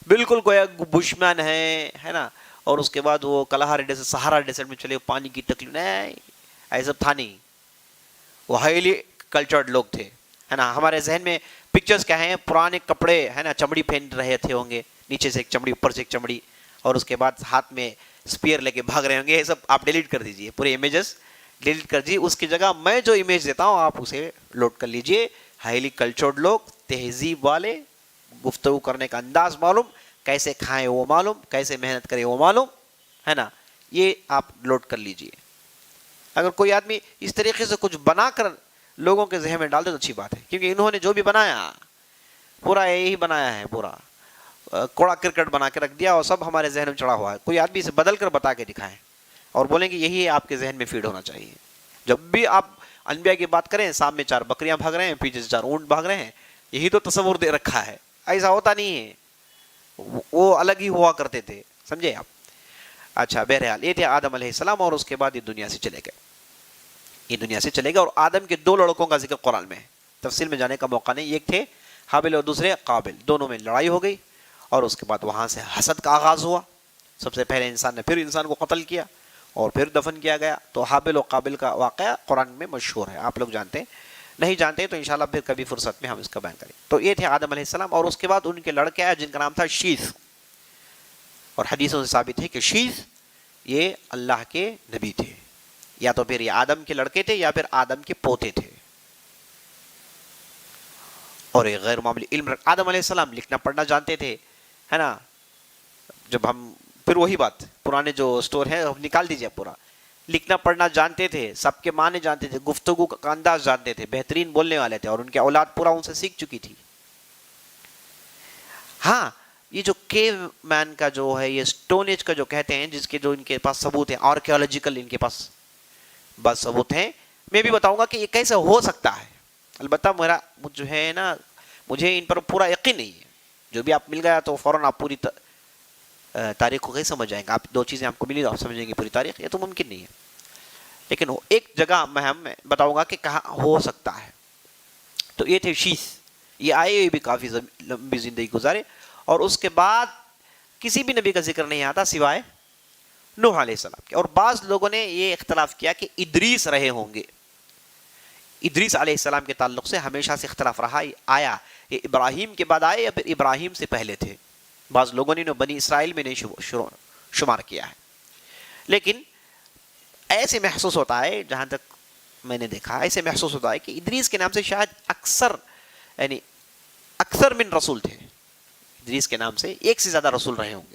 بالکل گویا بش مین ہے نا. اور اس کے بعد وہ کلاہاری ڈیزرٹ, سہارا ڈیزرٹ میں چلے, پانی کی تکلیف, نہیں ایسا تھا نہیں. وہ ہائیلی کلچرڈ لوگ تھے, ہے نا. ہمارے ذہن میں پکچرز کیا ہیں, پرانے کپڑے, ہے نا, چمڑی پہن رہے تھے ہوں گے, نیچے سے ایک چمڑی اوپر سے ایک چمڑی, اور اس کے بعد ہاتھ میں اسپیئر لے کے بھاگ رہے ہوں گے. یہ سب آپ ڈیلیٹ کر دیجئے, پورے امیجز ڈیلیٹ کر دیجئے. اس کی جگہ میں جو امیج دیتا ہوں آپ اسے لوڈ کر لیجئے. ہائیلی کلچرڈ لوگ, تہذیب والے, گفتگو کرنے کا انداز معلوم, کیسے کھائیں وہ معلوم, کیسے محنت کریں وہ معلوم, ہے نا. یہ آپ لوڈ کر لیجئے. اگر کوئی آدمی اس طریقے سے کچھ بنا کر لوگوں کے ذہن میں ڈال دے تو اچھی بات ہے, کیونکہ انہوں نے جو بھی بنایا پورا یہی بنایا ہے, پورا کوڑا کرکٹ بنا کے رکھ دیا اور سب ہمارے ذہن میں چڑھا ہوا ہے. کوئی آدمی اسے بدل کر بتا کے دکھائیں اور بولیں کہ یہی آپ کے ذہن میں فیڈ ہونا چاہیے. جب بھی آپ انبیاء کی بات کریں, سامنے 4 بکریاں بھاگ رہے ہیں, پیچھے سے 4 اونٹ بھاگ رہے ہیں, یہی تو تصور دے رکھا ہے. ایسا ہوتا نہیں ہے, وہ الگ ہی ہوا کرتے تھے, سمجھے آپ. اچھا, بہرحال یہ تھے آدم علیہ السلام, اور اس کے بعد یہ دنیا سے چلے گئے. اور آدم کے 2 لڑکوں کا ذکر قرآن میں ہے, تفصیل میں جانے کا موقع نہیں. ایک تھے حابل اور دوسرے قابل, دونوں میں لڑائی ہو گئی اور اس کے بعد وہاں سے حسد کا آغاز ہوا. سب سے پہلے انسان نے پھر انسان کو قتل کیا اور پھر دفن کیا گیا. تو حابل و قابل کا واقعہ قرآن میں مشہور ہے, آپ لوگ جانتے ہیں, نہیں جانتے تو انشاءاللہ پھر کبھی فرصت میں ہم اس کا بیان کریں. تو یہ تھے آدم علیہ السلام, اور اس کے بعد ان کے لڑکے آئے جن کا نام تھا شیث. اور حدیثوں سے ثابت ہے کہ شیث یہ اللہ کے نبی تھے, یا تو پھر یہ آدم کے لڑکے تھے یا پھر آدم کے پوتے تھے. اور ایک غیر معمولی علم آدم علیہ السلام لکھنا پڑھنا جانتے تھے، ہے نا. جب ہم پھر وہی بات پرانے جو سٹور ہے نکال دیجئے پورا، لکھنا پڑھنا جانتے تھے، سب کے معنی جانتے تھے، گفتگو کا انداز جانتے تھے، بہترین بولنے والے تھے، اور ان کی اولاد پورا ان سے سیکھ چکی تھی. ہاں یہ جو کیو مین کا جو ہے، یہ سٹون ایج کا جو کہتے ہیں، جس کے جو ان کے پاس ثبوت ہیں، آرکیولوجیکل ان کے پاس بس ثبوت ہیں، میں بھی بتاؤں گا کہ یہ کیسے ہو سکتا ہے. البتہ میرا جو ہے نا، مجھے ان پر پورا یقین نہیں ہے. جو بھی آپ مل گیا تو فوراً آپ پوری تاریخ کو کیسے سمجھ جائیں گے. آپ دو چیزیں آپ کو ملی تو آپ سمجھیں گے پوری تاریخ، یہ تو ممکن نہیں ہے. لیکن ایک جگہ میں بتاؤں گا کہ کہاں ہو سکتا ہے. تو یہ تھے شیث، یہ آئے ہوئے بھی کافی لمبی زندگی گزارے، اور اس کے بعد کسی بھی نبی کا ذکر نہیں آتا سوائے نوح علیہ السلام کے. اور بعض لوگوں نے یہ اختلاف کیا کہ ادریس رہے ہوں گے. ادریس علیہ السلام کے تعلق سے ہمیشہ سے اختلاف رہا، آیا یہ ابراہیم کے بعد آئے یا پھر ابراہیم سے پہلے تھے. بعض لوگوں نے بنی اسرائیل میں نہیں شمار کیا ہے. لیکن ایسے محسوس ہوتا ہے، جہاں تک میں نے دیکھا ایسے محسوس ہوتا ہے کہ ادریس کے نام سے شاید اکثر من رسول تھے. ادریس کے نام سے ایک سے زیادہ رسول رہے ہوں گے.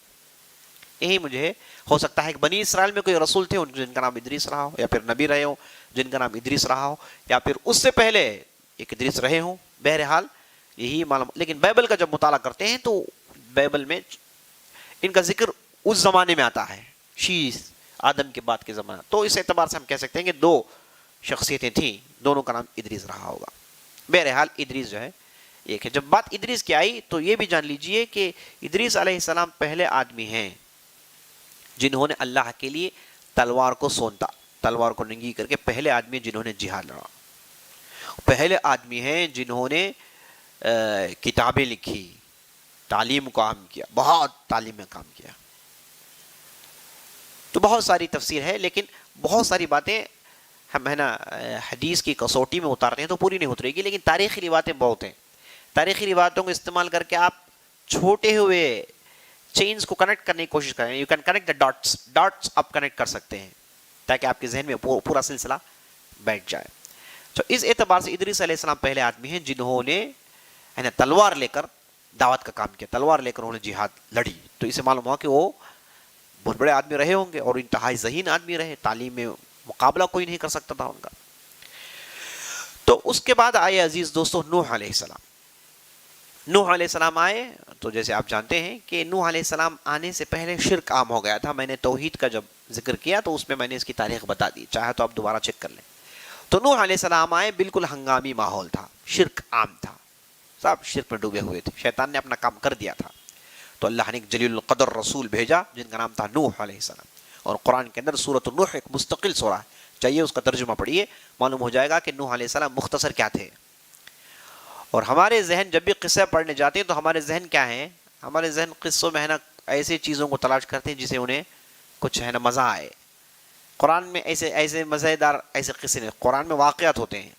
یہی مجھے ہو سکتا ہے کہ بنی اسرائیل میں کوئی رسول تھے جن کا نام ادریس رہا ہو، یا پھر نبی رہے ہوں جن کا نام ادریس رہا ہو، یا پھر اس سے پہلے ایک ادریس رہے ہوں. بہرحال یہی معلوم. لیکن بائبل کا جب مطالعہ کرتے ہیں تو بائبل میں ان کا ذکر اس زمانے میں آتا ہے، شیث آدم کے بعد کے زمانہ. تو اس اعتبار سے ہم کہہ سکتے ہیں کہ دو شخصیتیں تھیں، دونوں کا نام ادریس رہا ہوگا. بہرحال ادریس جو ہے ایک ہے. جب بات ادریس کی آئی تو یہ بھی جان لیجئے کہ ادریس علیہ السلام پہلے آدمی ہیں جنہوں نے اللہ کے لیے تلوار کو سونتا، تلوار کو ننگی کر کے. پہلے آدمی جنہوں نے جہاد لڑا. پہلے آدمی ہیں جنہوں نے کتابیں لکھی، تعلیم کو عام کیا، بہت تعلیم میں کام کیا. تو بہت ساری تفسیر ہے، لیکن بہت ساری باتیں ہم ہے نا حدیث کی کسوٹی میں اتارتے ہیں تو پوری نہیں اترے گی. لیکن تاریخی روایتیں بہت ہیں. تاریخی روایتوں کو استعمال کر کے آپ چھوٹے ہوئے چینز کو کنیکٹ کرنے کی کوشش کریں. You can connect the dots آپ کنیکٹ کر سکتے ہیں تاکہ آپ کے ذہن میں پورا سلسلہ بیٹھ جائے. تو اس اعتبار سے ادریس علیہ السلام پہلے آدمی ہیں جنہوں نے ہے نا تلوار لے کر دعوت کا کام کیا، تلوار لے کر انہوں نے جہاد لڑی. تو اسے معلوم ہوا کہ وہ بہت بڑے آدمی رہے ہوں گے اور انتہائی ذہین آدمی رہے. تعلیم میں مقابلہ کوئی نہیں کر سکتا تھا ان کا. تو اس کے بعد آئے عزیز دوستو نوح علیہ السلام. نوح علیہ السلام آئے تو جیسے آپ جانتے ہیں کہ نوح علیہ السلام آنے سے پہلے شرک عام ہو گیا تھا. میں نے توحید کا جب ذکر کیا تو اس میں نے اس کی تاریخ بتا دی، چاہے تو آپ دوبارہ چیک کر لیں. تو نوح علیہ السلام آئے، بالکل ہنگامی ماحول تھا، شرک عام تھا، سب شرک میں ڈوبے ہوئے تھے، شیطان نے اپنا کام کر دیا تھا. تو اللہ نے ایک جلیل القدر رسول بھیجا جن کا نام تھا نوح علیہ السلام. اور قرآن کے اندر سورۃ النوح ایک مستقل سورہ ہے، چاہیے اس کا ترجمہ پڑھیے، معلوم ہو جائے گا کہ نوح علیہ السلام مختصر کیا تھے. اور ہمارے ذہن جب بھی قصہ پڑھنے جاتے ہیں تو ہمارے ذہن کیا ہیں؟ ہمارے ذہن قصوں میں ہے نا ایسے چیزوں کو تلاش کرتے ہیں جسے انہیں کچھ ہے نا مزہ آئے. قرآن میں ایسے مزیدار ایسے قصے نہیں. قرآن میں واقعات ہوتے ہیں،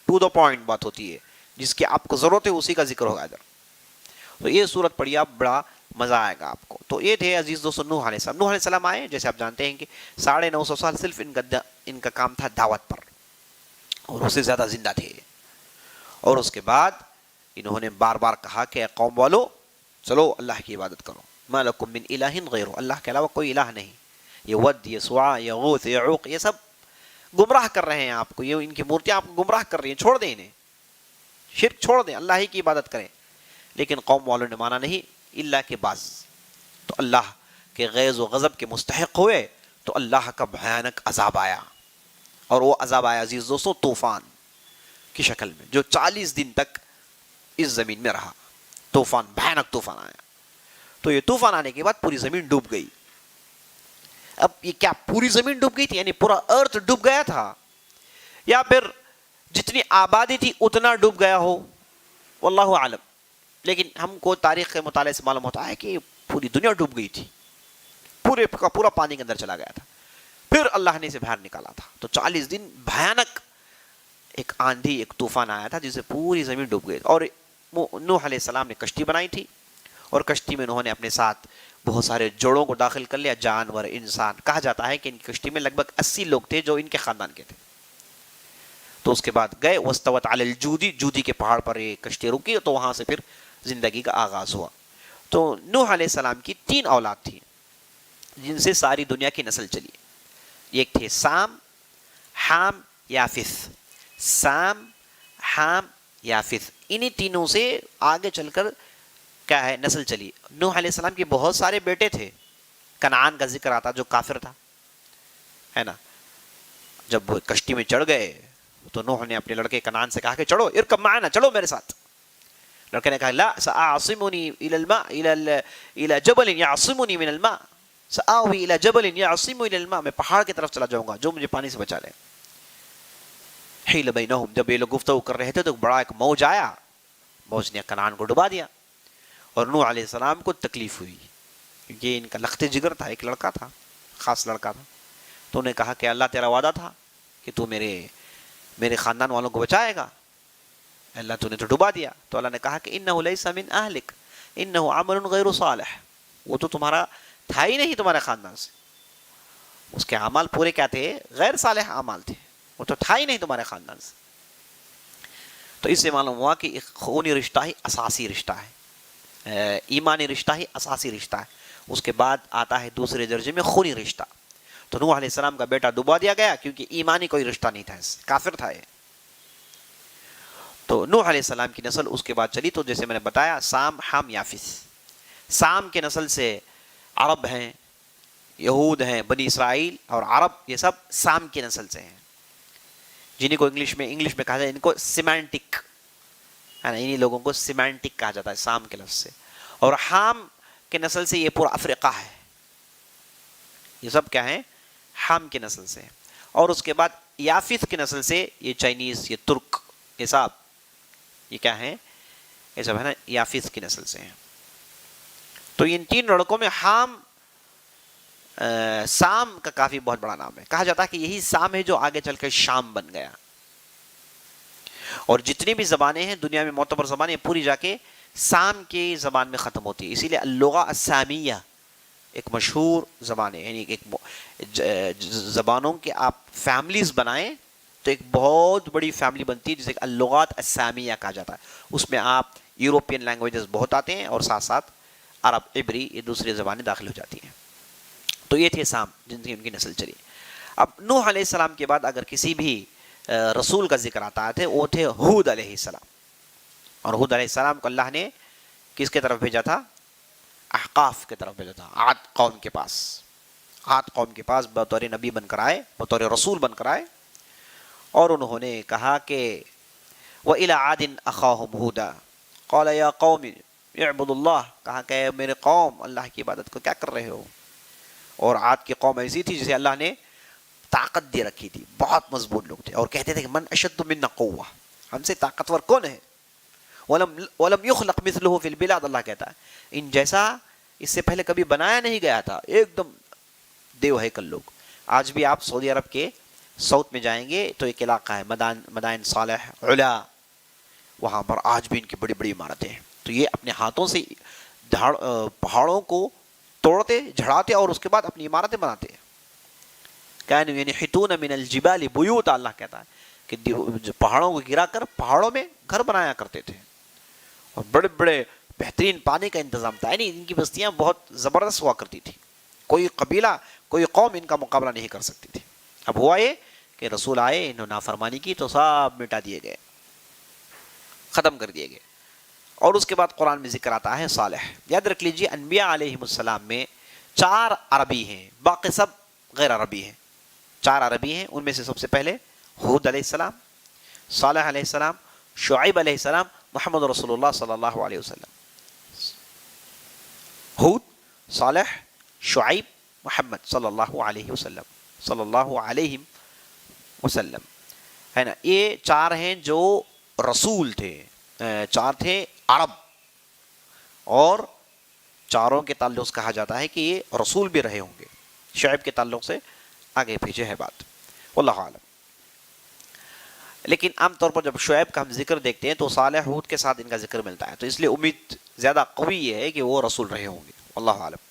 ٹو دا پوائنٹ بات ہوتی ہے، جس کی آپ کو ضرورت ہے اسی کا ذکر ہوگا ادھر. تو یہ صورت پڑھیے آپ، بڑا مزہ آئے گا آپ کو. تو یہ تھے عزیز دوستو نوح علیہ السلام. نوح علیہ السلام آئے، جیسے آپ جانتے ہیں کہ 950 سال صرف ان کا کام تھا دعوت پر، اور اس سے زیادہ زندہ تھے. اور اس کے بعد انہوں نے بار بار کہا کہ اے قوم والو چلو اللہ کی عبادت کرو. ما لکم من الہ غیرہ، اللہ کے علاوہ کوئی الہ نہیں. یہ ود، یہ سواع، یہ غوث، یہ عوق، یہ سب گمراہ کر رہے ہیں آپ کو. یہ ان کی مورتیاں آپ کو گمراہ کر رہی ہیں. چھوڑ دیں انہیں، شرک چھوڑ دیں، اللہ ہی کی عبادت کریں. لیکن قوم والوں نے مانا نہیں اللہ کے باز. تو اللہ کے غیظ و غضب کے مستحق ہوئے تو اللہ کا بھیانک عذاب آیا. اور وہ عذاب آیا عزیز دوستو طوفان کی شکل میں، جو 40 دن تک اس زمین میں رہا. طوفان، بھیانک طوفان آیا. تو یہ طوفان آنے کے بعد پوری زمین ڈوب گئی. اب یہ کیا پوری زمین ڈوب گئی تھی، یعنی پورا ارتھ ڈوب گیا تھا، یا پھر جتنی آبادی تھی اتنا ڈوب گیا ہو، واللہ عالم. لیکن ہم کو تاریخ کے مطالعے سے معلوم ہوتا ہے کہ پوری دنیا ڈوب گئی تھی، پورے کا پورا پانی کے اندر چلا گیا تھا. پھر اللہ نے اسے باہر نکالا تھا. تو 40 دن بھیانک ایک آندھی، ایک طوفان آیا تھا جس سے پوری زمین ڈوب گئی. اور نوح علیہ السلام نے کشتی بنائی تھی، اور کشتی میں انہوں نے اپنے ساتھ بہت سارے جوڑوں کو داخل کر لیا، جانور، انسان. کہا جاتا ہے کہ ان کی کشتی میں لگ بھگ 80 لوگ تھے جو ان کے خاندان کے تھے. تو اس کے بعد گئے واستوت علی الجودی، جودی کے پہاڑ پر یہ کشتی رکی، تو وہاں سے پھر زندگی کا آغاز ہوا۔ تو نوح علیہ السلام کی 3 اولاد تھی جن سے ساری دنیا کی نسل چلی۔ ایک تھے سام، حام، یافث۔ سام، حام، یافث، انہی تینوں سے آگے چل کر کیا ہے نسل چلی۔ نوح علیہ السلام کے بہت سارے بیٹے تھے، کنعان کا ذکر آتا جو کافر تھا، ہے نا۔ جب وہ کشتی میں چڑھ گئے تو نوح نے اپنے لڑکے کنعان سے کہا کہ چڑھو، ارکب معنا، چلو میرے ساتھ۔ لڑکے نے کہا لا سأعصمنی إلى الماء إلى جبل يعصمنی من الماء، سآوی إلى جبل يعصمنی من الماء، میں پہاڑ کی طرف چلا جاؤں گا جو مجھے پانی سے بچا لے۔ حیل بینہم، جب یہ لوگ گفتگو کر رہے تھے تو بڑا ایک موج آیا، موج نے کنعان کو ڈبا دیا، اور نوح علیہ السلام کو تکلیف ہوئی کیونکہ ان کا لخت جگر تھا، ایک لڑکا تھا، خاص لڑکا تھا۔ تو انہوں نے کہا کہ اللہ تیرا وعدہ تھا کہ تو میرے خاندان والوں کو بچائے گا، اللہ تو نے تو ڈبا دیا۔ تو اللہ نے کہا کہ انہ لیس من اہلک انہ عمل غیر صالح، وہ تو تمہارا تھا ہی نہیں تمہارے خاندان سے، اس کے اعمال پورے کیا تھے؟ غیر صالح اعمال تھے، وہ تو تھا ہی نہیں تمہارے خاندان سے۔ تو اس سے معلوم ہوا کہ ایک خونی رشتہ ہی اساسی رشتہ ہے، ایمانی رشتہ ہی اساسی رشتہ ہے، اس کے بعد آتا ہے دوسرے درجے میں خونی رشتہ۔ تو نوح علیہ السلام کا بیٹا ڈبا دیا گیا کیونکہ ایمانی کوئی رشتہ نہیں تھا، اس سے کافر تھا یہ۔ تو نوح علیہ السلام کی نسل اس کے بعد چلی، تو جیسے میں نے بتایا سام، حام، یافث۔ سام کے نسل سے عرب ہیں، یہود ہیں، بنی اسرائیل اور عرب، یہ سب سام کی نسل سے ہیں، جنہیں کو انگلش میں کہا جاتا ہے ان کو سیمانٹک، ہے نا، انہی لوگوں کو سیمانٹک کہا جاتا ہے سام کے لفظ سے۔ اور حام کے نسل سے یہ پورا افریقہ ہے، یہ سب کیا ہیں؟ حام کی نسل سے۔ اور اس کے بعد یافث کی نسل سے یہ چائنیز، یہ ترک، یہ سب یہ کیا ہیں؟ یہ سب ہے نا یافث کی نسل سے ہیں۔ تو ان 3 لڑکوں میں حام، سام کا کافی بہت بڑا نام ہے، کہا جاتا ہے کہ یہی سام ہے جو آگے چل کر شام بن گیا۔ اور جتنی بھی زبانیں ہیں دنیا میں معتبر زبانیں پوری جا کے سام کی زبان میں ختم ہوتی ہے، اسی لیے اللغہ السامیہ ایک مشہور زبان ہے، یعنی ایک زبانوں کے آپ فیملیز بنائیں تو ایک بہت بڑی فیملی بنتی ہے جسے اللغات السامیہ کہا جاتا ہے۔ اس میں آپ یوروپین لینگویجز بہت آتے ہیں اور ساتھ ساتھ عرب، عبری، یہ دوسری زبانیں داخل ہو جاتی ہیں۔ تو یہ تھے سام جن کی ان کی نسل چلی۔ اب نوح علیہ السلام کے بعد اگر کسی بھی رسول کا ذکر آتا ہے وہ تھے ہود علیہ السلام، اور ہود علیہ السلام کو اللہ نے کس کے طرف بھیجا تھا؟ احقاف کے طرف بھیجا تھا، عاد قوم کے پاس۔ عاد قوم کے پاس بطور نبی بن کر آئے، بطور رسول بن کر آئے، اور انہوں نے کہا کہ وَإِلَىٰ عَادٍ أَخَاهُمْ هُودًا قَالَ يَا قَوْمِ اعْبُدُوا اللَّهَ، کہا کہ میرے قوم اللہ کی عبادت کو کیا کر رہے ہو؟ اور عاد کی قوم ایسی تھی جسے اللہ نے طاقت دے رکھی تھی، بہت مضبوط لوگ تھے، اور کہتے تھے کہ من اشد منا قوہ، ہم سے طاقتور کون ہے؟ وَلَمْ يُخْلَقْ مِثْلُهُ فِي الْبِلَادِ، اللہ کہتا ہے ان جیسا اس سے پہلے کبھی بنایا نہیں گیا تھا، ایک دم دیو ہیکل لوگ۔ آج بھی آپ سعودی عرب کے ساؤتھ میں جائیں گے تو ایک علاقہ ہے مدائن صالح علا، وہاں پر آج بھی ان کی بڑی بڑی عمارتیں ہیں۔ تو یہ اپنے ہاتھوں سے پہاڑوں کو توڑتے، جھڑاتے اور اس کے بعد اپنی عمارتیں بناتے ہیں۔ کانوا ینحتون من الجبال بیوتا، اللہ کہتا ہے کہ پہاڑوں کو گرا کر پہاڑوں میں گھر بنایا کرتے تھے، اور بڑے بڑے بہترین پانی کا انتظام تھا، یعنی ان کی بستیاں بہت زبردست ہوا کرتی تھی، کوئی قبیلہ، کوئی قوم ان کا مقابلہ نہیں کر سکتی تھی۔ اب ہوا یہ کہ رسول آئے، انہوں نے نافرمانی کی تو سب مٹا دیے گئے، ختم کر دیے گئے۔ اور اس کے بعد قرآن میں ذکر آتا ہے صالح۔ یاد رکھ لیجیے انبیاء علیہ السلام میں 4 عربی ہیں، باقی سب غیر عربی ہیں۔ 4 عربی ہیں، ان میں سے سب سے پہلے ہود علیہ السلام، صالح علیہ السلام، شعیب علیہ السلام، محمد رسول اللہ صلی اللہ علیہ وسلم۔ ہود، صالح، شعیب، محمد صلی اللہ علیہ وسلم، صلی اللہ علیہ وسلم، ہے نا۔ یہ 4 ہیں جو رسول تھے، 4 تھے عرب، اور 4 کے تعلق سے کہا جاتا ہے کہ یہ رسول بھی رہے ہوں گے۔ شعیب کے تعلق سے آگے پیچھے ہے بات، واللہ عالم۔ لیکن عام طور پر جب شعیب کا ہم ذکر دیکھتے ہیں تو صالح، ہود کے ساتھ ان کا ذکر ملتا ہے، تو اس لیے امید زیادہ قوی یہ ہے کہ وہ رسول رہے ہوں گے، واللہ عالم۔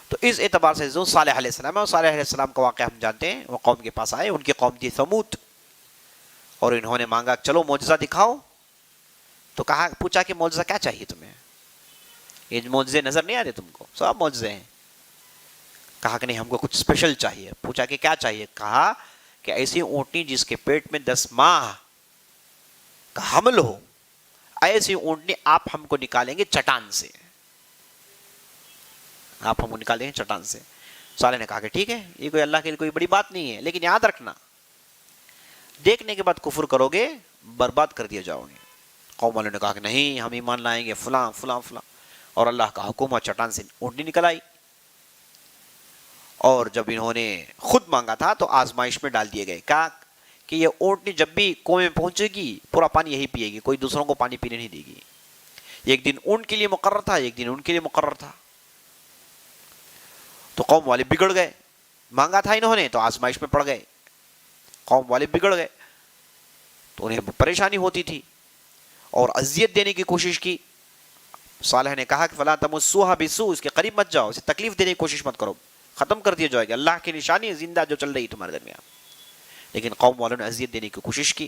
تو اس اعتبار سے جو صالح علیہ السلام ہے، اور صالح علیہ السلام کا واقعہ ہم جانتے ہیں، وہ قوم کے پاس آئے، ان کی قوم تھی ثمود، اور انہوں نے مانگا چلو معجزہ دکھاؤ. تو کہا پوچھا کہ معجزہ کیا چاہیے تمہیں؟ یہ معجزے نظر نہیں آ رہے تم کو؟ سب معجزے ہیں. کہا کہ نہیں ہم کو کچھ اسپیشل چاہیے. پوچھا کہ کیا چاہیے؟ کہا کہ ایسی اونٹنی جس کے پیٹ میں 10 ماہ کا حمل ہو، ایسی اونٹنی آپ ہم کو نکالیں گے چٹان سے. آپ ہم کو نکالیں گے چٹان سے. صالح نے کہا کہ ٹھیک ہے، یہ کوئی اللہ کے لیے کوئی بڑی بات نہیں ہے، لیکن یاد رکھنا دیکھنے کے بعد کفر کرو گے برباد کر دیا جاؤ گے. قوم والوں نے کہا کہ نہیں ہم ایمان لائیں گے فلاں فلاں فلاں. اور اللہ کا حکم اور چٹان سے اونٹنی نکل آئی. اور جب انہوں نے خود مانگا تھا تو آزمائش میں ڈال دیے گئے. کہا کہ یہ اونٹنی جب بھی کنویں میں پہنچے گی پورا پانی یہی پیے گی، کوئی دوسروں کو پانی پینے نہیں دے گی. ایک دن اونٹ کے لیے مقرر تھا، ایک دن ان کے لیے مقرر تھا. تو قوم والے بگڑ گئے. مانگا تھا انہوں نے تو آزمائش میں پڑ گئے. قوم والے بگڑ گئے تو انہیں پریشانی ہوتی تھی اور اذیت دینے کی کوشش کی. صالح نے کہا کہ فلا تمسوها بسوء، اس کے قریب مت جاؤ، اسے تکلیف دینے کی کوشش مت کرو، ختم کر دیا جائے گا. اللہ کی نشانی زندہ جو چل رہی تمہارے درمیان. لیکن قوم والوں نے اذیت دینے کی کوشش کی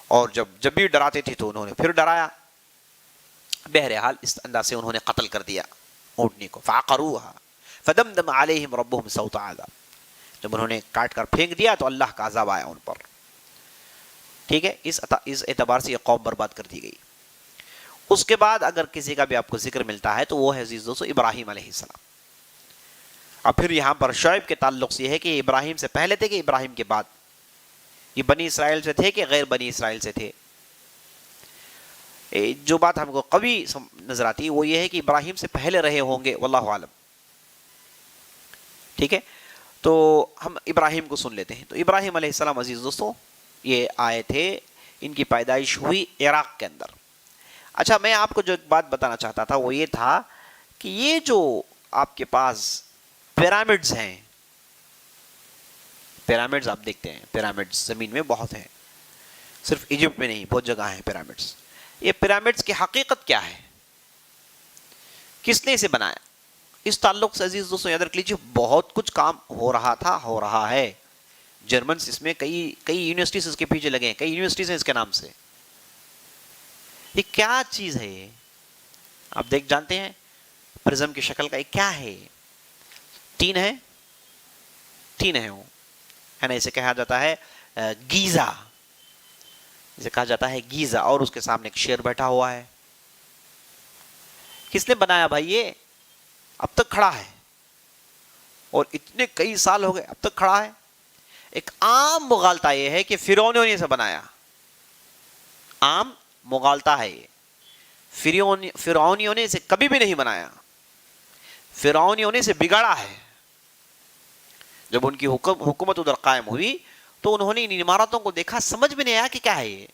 اور جب بھی ڈراتے تھے تو انہوں نے پھر ڈرایا. بہرحال اس انداز سے انہوں نے قتل کر دیا اونٹنی کو. فعقروها فدمدم علیہم ربهم سوط عذاب. جب انہوں نے کاٹ کر پھینک دیا تو اللہ کا عذاب آیا ان پر. ٹھیک ہے، اس اعتبار سے یہ قوم برباد کر دی گئی. اس کے بعد اگر کسی کا بھی آپ کو ذکر ملتا ہے تو وہ ہے عزیز دوستو ابراہیم علیہ السلام. اب پھر یہاں پر شعیب کے تعلق سے یہ ہے کہ ابراہیم سے پہلے تھے کہ ابراہیم کے بعد؟ یہ بنی اسرائیل سے تھے کہ غیر بنی اسرائیل سے تھے؟ جو بات ہم کو قوی نظر آتی ہے وہ یہ ہے کہ ابراہیم سے پہلے رہے ہوں گے، واللہ عالم. ٹھیک ہے، تو ہم ابراہیم کو سن لیتے ہیں. تو ابراہیم علیہ السلام عزیز دوستو یہ آئے تھے، ان کی پیدائش ہوئی عراق کے اندر. اچھا، میں آپ کو جو ایک بات بتانا چاہتا تھا وہ یہ تھا کہ یہ جو آپ کے پاس پیرامڈز ہیں، پیرامڈز آپ دیکھتے ہیں، پیرامڈز زمین میں بہت ہیں، صرف ایجپٹ میں نہیں بہت جگہ ہیں پیرامڈز. یہ پیرامڈز کی حقیقت کیا ہے؟ کس نے اسے بنایا؟ اس تعلق سے عزیز دوستو یاد رکھ لیجیے بہت کچھ کام ہو رہا تھا، ہو رہا ہے. جرمنس اس میں کئی یونیورسٹیز اس کے پیچھے لگے ہیں، کئی یونیورسٹیز ہیں اس کے نام سے. یہ کیا چیز ہے؟ یہ آپ جانتے ہیں پرزم کی شکل کا یہ کیا ہے؟ تین ہے وہ، ہے نا. اسے کہا جاتا ہے گیزا، اسے کہا جاتا ہے گیزا. اور اس کے سامنے ایک شیر بیٹھا ہوا ہے. کس نے بنایا بھائی؟ یہ اب تک کھڑا ہے اور اتنے کئی سال ہو گئے اب تک کھڑا ہے. ایک عام مغالطہ یہ ہے کہ فرعونیوں نے اسے بنایا. عام مغالطہ ہے یہ. فرعونیوں نے اسے کبھی بھی نہیں بنایا. فرعونیوں نے اسے بگاڑا ہے. جب ان کی حکومت ادھر قائم ہوئی تو انہوں نے ان عمارتوں کو دیکھا، سمجھ میں نہیں آیا کہ کیا ہے یہ.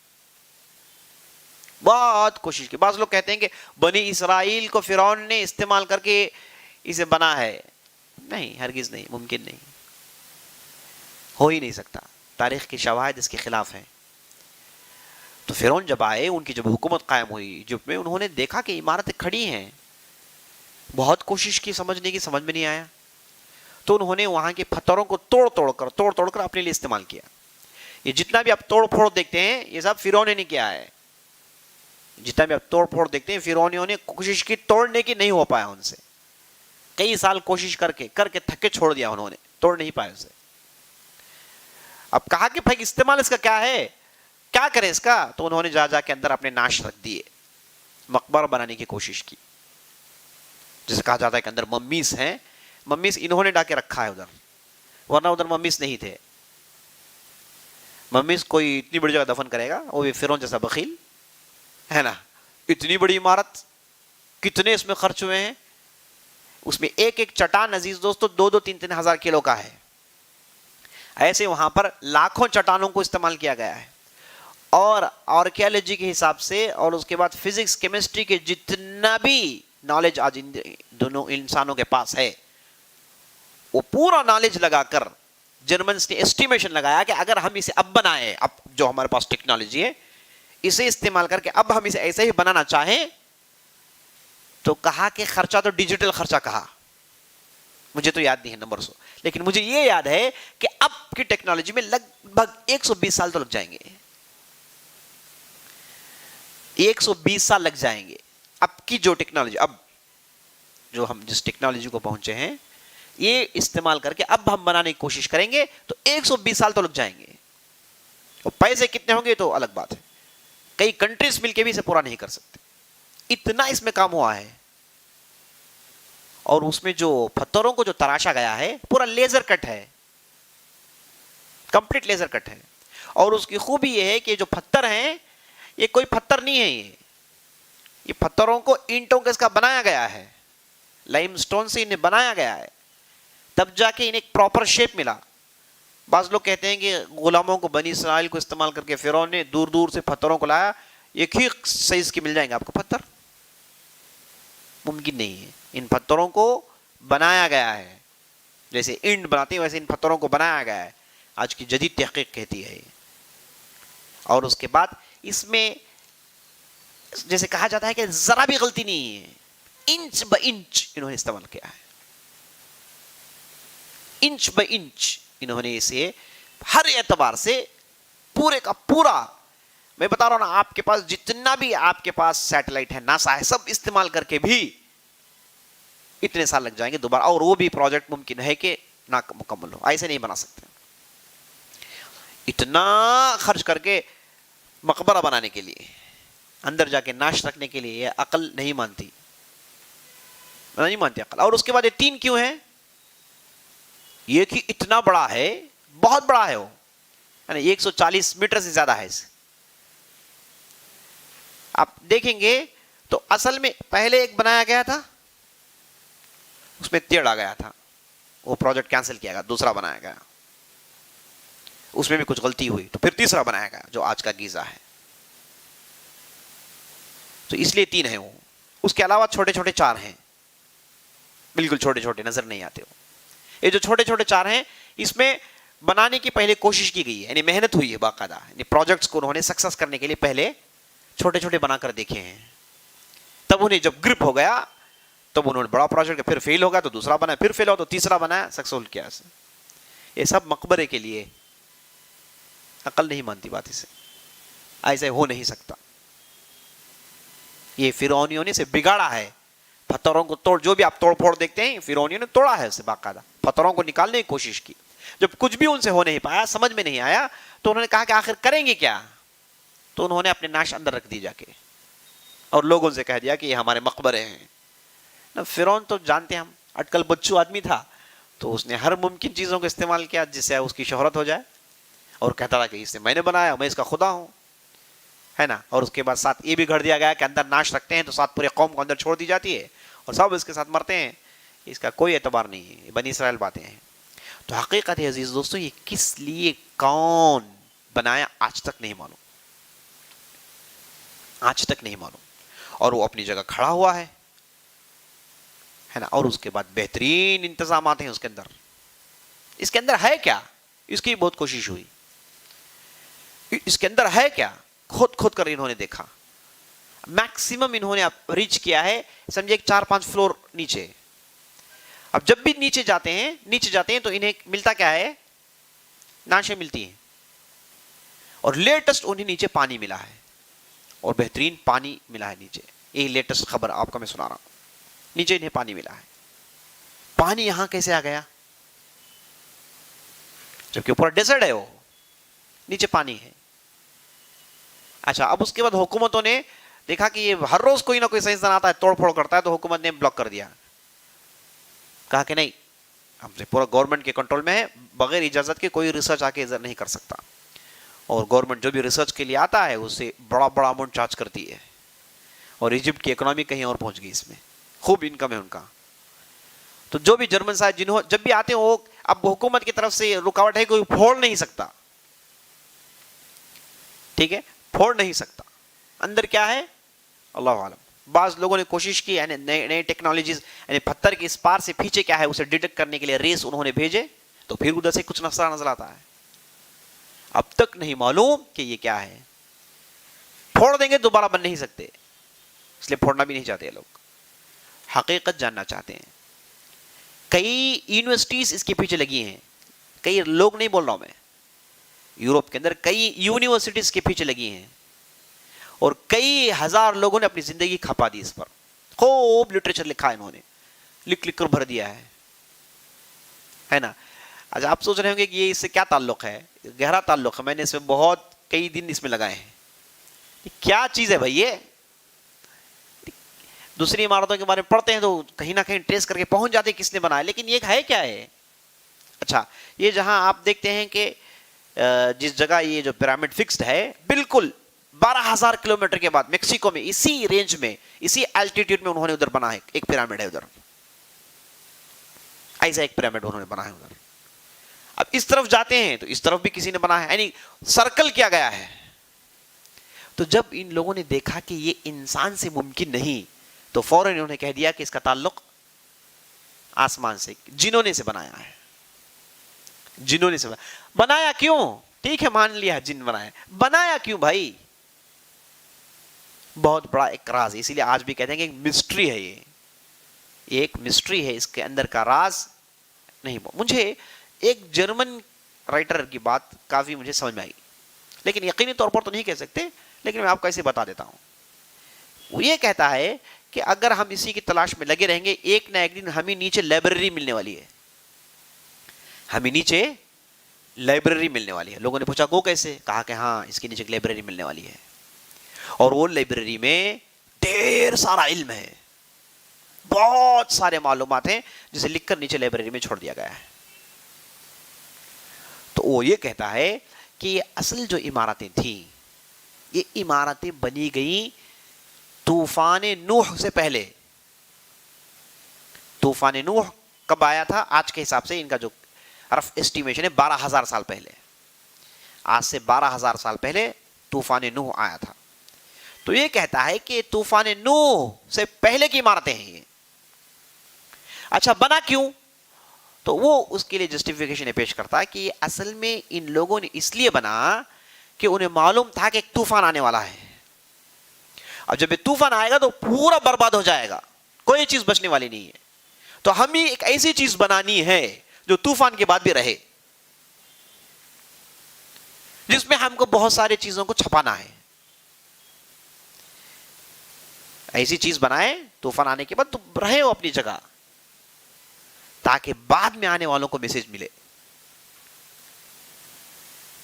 بہت کوشش کی. بعض لوگ کہتے ہیں کہ بنی اسرائیل کو فرعون نے استعمال کر کے اسے بنا ہے. نہیں، ہرگز نہیں، ممکن نہیں، ہو ہی نہیں سکتا. تاریخ کی شواہد اس کے خلاف ہیں. تو فرعون جب آئے، ان کی جب حکومت قائم ہوئی ایجپٹ میں، انہوں نے دیکھا کہ عمارتیں کھڑی ہیں. بہت کوشش کی سمجھنے کی، سمجھ میں نہیں آیا. تو انہوں نے وہاں کے پتھروں کو توڑ توڑ کر اپنے لیے استعمال کیا. یہ جتنا بھی آپ توڑ پھوڑ دیکھتے ہیں یہ سب فرعون نے کیا ہے. جتنا بھی آپ توڑ پھوڑ دیکھتے ہیں فرعونیوں نے کوشش کی توڑنے کی، نہیں ہو پایا ان سے. کئی سال کوشش کر کے تھکے چھوڑ دیا انہوں نے، توڑ نہیں پائے اسے. اب کہا کہ بھائی استعمال اس کا کیا ہے، کیا کرے اس کا؟ تو انہوں نے جا کے اندر اپنے نعش رکھ دیے، مقبرہ بنانے کی کوشش کی. جسے کہا جاتا ہے کہ اندر ممیز ہیں. ممیز انہوں نے ڈا کے رکھا ہے ادھر، ورنہ ادھر ممیز نہیں تھے. ممیز کوئی اتنی بڑی جگہ دفن کرے گا؟ وہ بھی فرعون جیسا بخیل ہے نا. اتنی بڑی عمارت، کتنے اس میں خرچ ہوئے ہیں. اس میں ایک ایک چٹان عزیز دوستو 2-3 ہزار کلو کا ہے. ایسے وہاں پر لاکھوں چٹانوں کو استعمال کیا گیا ہے. اور آرکیالوجی کے حساب سے اور اس کے بعد فزکس کیمسٹری کے جتنا بھی نالج آج دونوں انسانوں کے پاس ہے، وہ پورا نالج لگا کر جرمنس نے ایسٹیمیشن لگایا کہ اگر ہم اسے اب بنائیں، اب جو ہمارے پاس ٹیکنالوجی ہے اسے استعمال کر کے اب ہم اسے ایسے ہی بنانا چاہیں تو کہا کہ خرچہ تو ڈیجیٹل خرچہ کہا. مجھے تو یاد نہیں ہے نمبر سو، لیکن مجھے یہ یاد ہے کہ اب کی ٹیکنالوجی میں لگ بھگ 120 سال تو لگ جائیں گے. 120 سال لگ جائیں گے. اب کی جو ٹیکنالوجی، اب جو ہم جس ٹیکنالوجی کو پہنچے ہیں، یہ استعمال کر کے اب ہم بنانے کی کوشش کریں گے تو 120 سال تو لگ جائیں گے. اور پیسے کتنے ہوں گے تو الگ بات ہے، کئی کنٹریز مل کے بھی اسے پورا نہیں کر سکتے، اتنا اس میں کام ہوا ہے. اور اس میں جو پتھروں کو جو تراشا گیا ہے پورا لیزر کٹ ہے، کمپلیٹ لیزر کٹ ہے. اور اس کی خوبی یہ ہے کہ جو پتھر ہیں یہ کوئی پتھر نہیں ہے، یہ پتھروں کو اینٹوں کے اس کا بنایا گیا ہے، لائم سٹون سے انہیں بنایا گیا ہے، تب جا کے انہیں ایک پراپر شیپ ملا. بعض لوگ کہتے ہیں کہ غلاموں کو، بنی اسرائیل کو استعمال کر کے فرعون نے دور دور سے پتھروں کو لایا، ایک ہی سائز کے مل جائیں گے آپ کو پتھر. ممکن نہیں ہے، ان پتھروں کو بنایا گیا ہے، جیسے اینٹ بناتے ہیں ویسے ان پتھروں کو بنایا گیا ہے. آج کی جدید تحقیق کہتی ہے. اور اس کے بعد اس میں جیسے کہا جاتا ہے کہ ذرا بھی غلطی نہیں ہے، انچ با انچ انہوں نے استعمال کیا ہے، انچ با انچ انہوں نے اسے ہر اعتبار سے پورے کا پورا. میں بتا رہا ہوں نا، آپ کے پاس جتنا بھی آپ کے پاس سیٹلائٹ ہے، ناسا ہے، سب استعمال کر کے بھی اتنے سال لگ جائیں گے دوبارہ. اور وہ بھی پروجیکٹ ممکن ہے کہ نہ مکمل ہو، ایسے نہیں بنا سکتے. اتنا خرچ کر کے مقبرہ بنانے کے لیے، اندر جا کے نعش رکھنے کے لیے، یہ عقل نہیں مانتی، نہیں مانتی عقل. اور اس کے بعد یہ 3 کیوں ہیں؟ یہ کہ اتنا بڑا ہے، بہت بڑا ہے، وہ یعنی 140 میٹر سے زیادہ ہے. اسے آپ دیکھیں گے تو اصل میں پہلے ایک بنایا گیا تھا، اس میں ٹیڑھ آ گیا تھا، وہ پروجیکٹ کینسل کیا گیا، دوسرا بنایا گیا، اس میں بھی کچھ غلطی ہوئی تو پھر تیسرا بنایا گیا جو آج کا گیزا ہے. تو اس لیے 3 ہیں وہ. اس کے علاوہ چھوٹے چھوٹے 4 ہیں، بالکل چھوٹے چھوٹے نظر نہیں آتے وہ. یہ جو چھوٹے چھوٹے 4 ہیں، اس میں بنانے کی پہلے کوشش کی گئی ہے، یعنی محنت ہوئی ہے باقاعدہ، یعنی پروجیکٹس کو انہوں نے سکسیس کرنے کے لیے پہلے چھوٹے چھوٹے بنا کر دیکھے ہیں. تب انہیں جب گرپ ہو گیا تب انہوں نے بڑا پروجیکٹ، پھر فیل ہو گیا تو دوسرا بنایا، پھر فیل ہو تو تیسرا بنایا، سکسیسفل کیا اسے. یہ سب مقبرے کے لیے. عقل نہیں مانتی بات اسے، ایسے ہو نہیں سکتا. یہ فرعونیوں نے اسے بگاڑا ہے، پتھروں کو توڑ، جو بھی آپ توڑ پھوڑ دیکھتے ہیں فرعونیوں نے توڑا ہے اسے باقاعدہ، پتھروں کو نکالنے کی کوشش کی. جب کچھ بھی ان سے ہو نہیں پایا، سمجھ میں نہیں آیا، تو انہوں نے کہا کہ آخر کریں گے کیا؟ تو انہوں نے اپنے نعش اندر رکھ دی جا کے، اور لوگوں سے کہہ دیا کہ یہ ہمارے مقبرے ہیں. فرعون تو جانتے ہیں ہم، اٹکل بچو آدمی تھا، تو اس نے ہر ممکن چیزوں کو استعمال کیا جس سے اس کی شہرت ہو جائے، اور کہتا تھا کہ اسے میں نے بنایا، میں اس کا خدا ہوں، ہے نا. اور اس کے بعد ساتھ یہ بھی گھڑ دیا گیا کہ اندر نعش رکھتے ہیں تو ساتھ پورے قوم کو اندر چھوڑ دی جاتی ہے اور سب اس کے ساتھ مرتے ہیں. اس کا کوئی اعتبار نہیں ہے، یہ بنی اسرائیل باتیں ہیں. تو حقیقت ہے عزیز دوستو، یہ کس لیے کون بنایا آج تک نہیں معلوم، آج تک نہیں معلوم. اور وہ اپنی جگہ کھڑا ہوا ہے نا. اور اس کے بعد بہترین انتظامات ہیں اس کے اندر. اس کے اندر ہے کیا؟ اس کی بہت کوشش ہوئی. اس کے اندر ہے کیا؟ خود کر انہوں نے دیکھا. میکسیمم انہوں نے ریچ کیا ہے، سمجھے 4-5 فلور نیچے. اب جب بھی نیچے جاتے ہیں تو انہیں ملتا کیا ہے؟ نعشیں ملتی ہیں. اور لیٹسٹ انہیں نیچے پانی ملا ہے، اور بہترین پانی ملا ہے نیچے. یہ لیٹسٹ خبر آپ کو میں سنا رہا ہوں. نیچے انہیں پانی ملا ہے. پانی یہاں کیسے آ گیا؟ جبکہ پورا ڈیزرٹ ہے، وہ نیچے پانی ہے. اچھا، اب اس کے بعد حکومتوں نے دیکھا کہ یہ ہر روز کوئی نہ کوئی سائنسدان آتا ہے، توڑ پھوڑ کرتا ہے، تو حکومت نے بلاک کر دیا. کہا کہ نہیں، ہم سے پورا گورنمنٹ کے کنٹرول میں ہے، بغیر اجازت کے کوئی ریسرچ آ کے ادھر نہیں کر سکتا. اور گورنمنٹ جو بھی ریسرچ کے لیے آتا ہے اس سے بڑا اماؤنٹ چارج کرتی ہے. اور ایجپٹ کی اکنامی کہیں اور پہنچ گئی، اس میں خوب انکم ہے ان کا. تو جو بھی جرمن صاحب جنہوں جب بھی آتے ہیں، وہ اب حکومت کی طرف سے رکاوٹ ہے، کوئی پھوڑ نہیں سکتا. ٹھیک ہے، پھوڑ نہیں سکتا. اندر کیا ہے اللہ عالم. بعض لوگوں نے کوشش کی، یعنی نئے ٹیکنالوجیز، یعنی پتھر کے اس پار سے پیچھے کیا ہے اسے ڈیٹیکٹ کرنے کے لیے ریس انہوں نے بھیجے، تو پھر ادھر سے کچھ نظر آتا ہے. اب تک نہیں معلوم کہ یہ کیا ہے. پھوڑ دیں گے دوبارہ بن نہیں سکتے، اس لیے پھوڑنا بھی نہیں چاہتے لوگ، حقیقت جاننا چاہتے ہیں. کئی یونیورسٹیز اس کے پیچھے لگی ہیں، کئی لوگ نہیں بول رہا ہوں میں، یورپ کے اندر کئی یونیورسٹیز کے پیچھے لگی ہیں. اور کئی ہزار لوگوں نے اپنی زندگی کھپا دی اس پر. خوب لٹریچر لکھا انہوں نے, لکھ کر بھر دیا ہے نا. اچھا آپ سوچ رہے ہوں گے کہ یہ اس سے کیا تعلق ہے؟ گہرا تعلق ہے. میں نے اس میں بہت کئی دن اس میں لگائے ہیں. کیا چیز ہے بھائی یہ؟ دوسری عمارتوں کے بارے میں پڑھتے ہیں تو کہیں نہ کہیں ٹریس کر کے پہنچ جاتے ہیں کس نے بنایا, لیکن یہ ہے کیا ہے؟ اچھا یہ جہاں آپ دیکھتے ہیں کہ جس جگہ یہ جو پیرامڈ فکسڈ ہے, بالکل 12,000 کلومیٹر کے بعد میکسیکو میں اسی رینج میں اسی الٹیٹیوڈ میں انہوں نے ادھر بنا ہے ایک پیرامڈ ہے ادھر. ایسا ایک پیرامڈ انہوں نے بنا ہے ادھر. اب اس طرف جاتے ہیں تو اس طرف بھی کسی نے بنا ہے, یعنی سرکل کیا گیا ہے. تو جب ان لوگوں نے دیکھا کہ یہ انسان سے ممکن نہیں, تو فوراً انہوں نے کہہ دیا کہ اس کا تعلق آسمان سے, جنوں نے سے بنایا ہے. جنوں نے سے بنایا کیوں؟ ٹھیک ہے مان لیا جن بنایا, بنایا کیوں بھائی؟ بہت بڑا ایک راز, اسی لیے آج بھی کہتے ہیں کہ ایک مسٹری ہے. یہ ایک مسٹری ہے, اس کے اندر کا راز نہیں. مجھے ایک جرمن رائٹر کی بات کافی مجھے سمجھ میں آئی, لیکن یقینی طور پر تو نہیں کہہ سکتے, لیکن میں آپ کو ایسے بتا دیتا ہوں. وہ یہ کہتا ہے کہ اگر ہم اسی کی تلاش میں لگے رہیں گے, ایک نہ ایک دن ہمیں نیچے لائبریری ملنے والی ہے. ہمیں نیچے لائبریری ملنے والی ہے. لوگوں نے پوچھا وہ کیسے؟ کہا کہ ہاں اس کے نیچے ایک لائبریری ملنے والی ہے, اور وہ لائبریری میں ڈھیر سارا علم ہے, بہت سارے معلومات ہیں جسے لکھ کر نیچے لائبریری میں چھوڑ دیا گیا ہے. تو وہ یہ کہتا ہے کہ یہ اصل جو عمارتیں تھیں, یہ عمارتیں بنی گئیں طوفان نوح سے پہلے. طوفان نوح کب آیا تھا؟ آج کے حساب سے ان کا جو رف اسٹیمیشن ہے 12,000 سال پہلے. آج سے 12,000 سال پہلے طوفان نوح آیا تھا. تو یہ کہتا ہے کہ طوفان نوح سے پہلے کی عمارتیں ہیں یہ. اچھا بنا کیوں؟ تو وہ اس کے لیے جسٹیفیکیشن پیش کرتا ہے کہ یہ اصل میں ان لوگوں نے اس لیے بنا کہ انہیں معلوم تھا کہ ایک طوفان آنے والا ہے. اب جب یہ طوفان آئے گا تو پورا برباد ہو جائے گا, کوئی چیز بچنے والی نہیں ہے. تو ہمیں ایک ایسی چیز بنانی ہے جو طوفان کے بعد بھی رہے, جس میں ہم کو بہت ساری چیزوں کو چھپانا ہے. ایسی چیز بنائے طوفان آنے کے بعد تو رہے ہو اپنی جگہ, تاکہ بعد میں آنے والوں کو میسج ملے.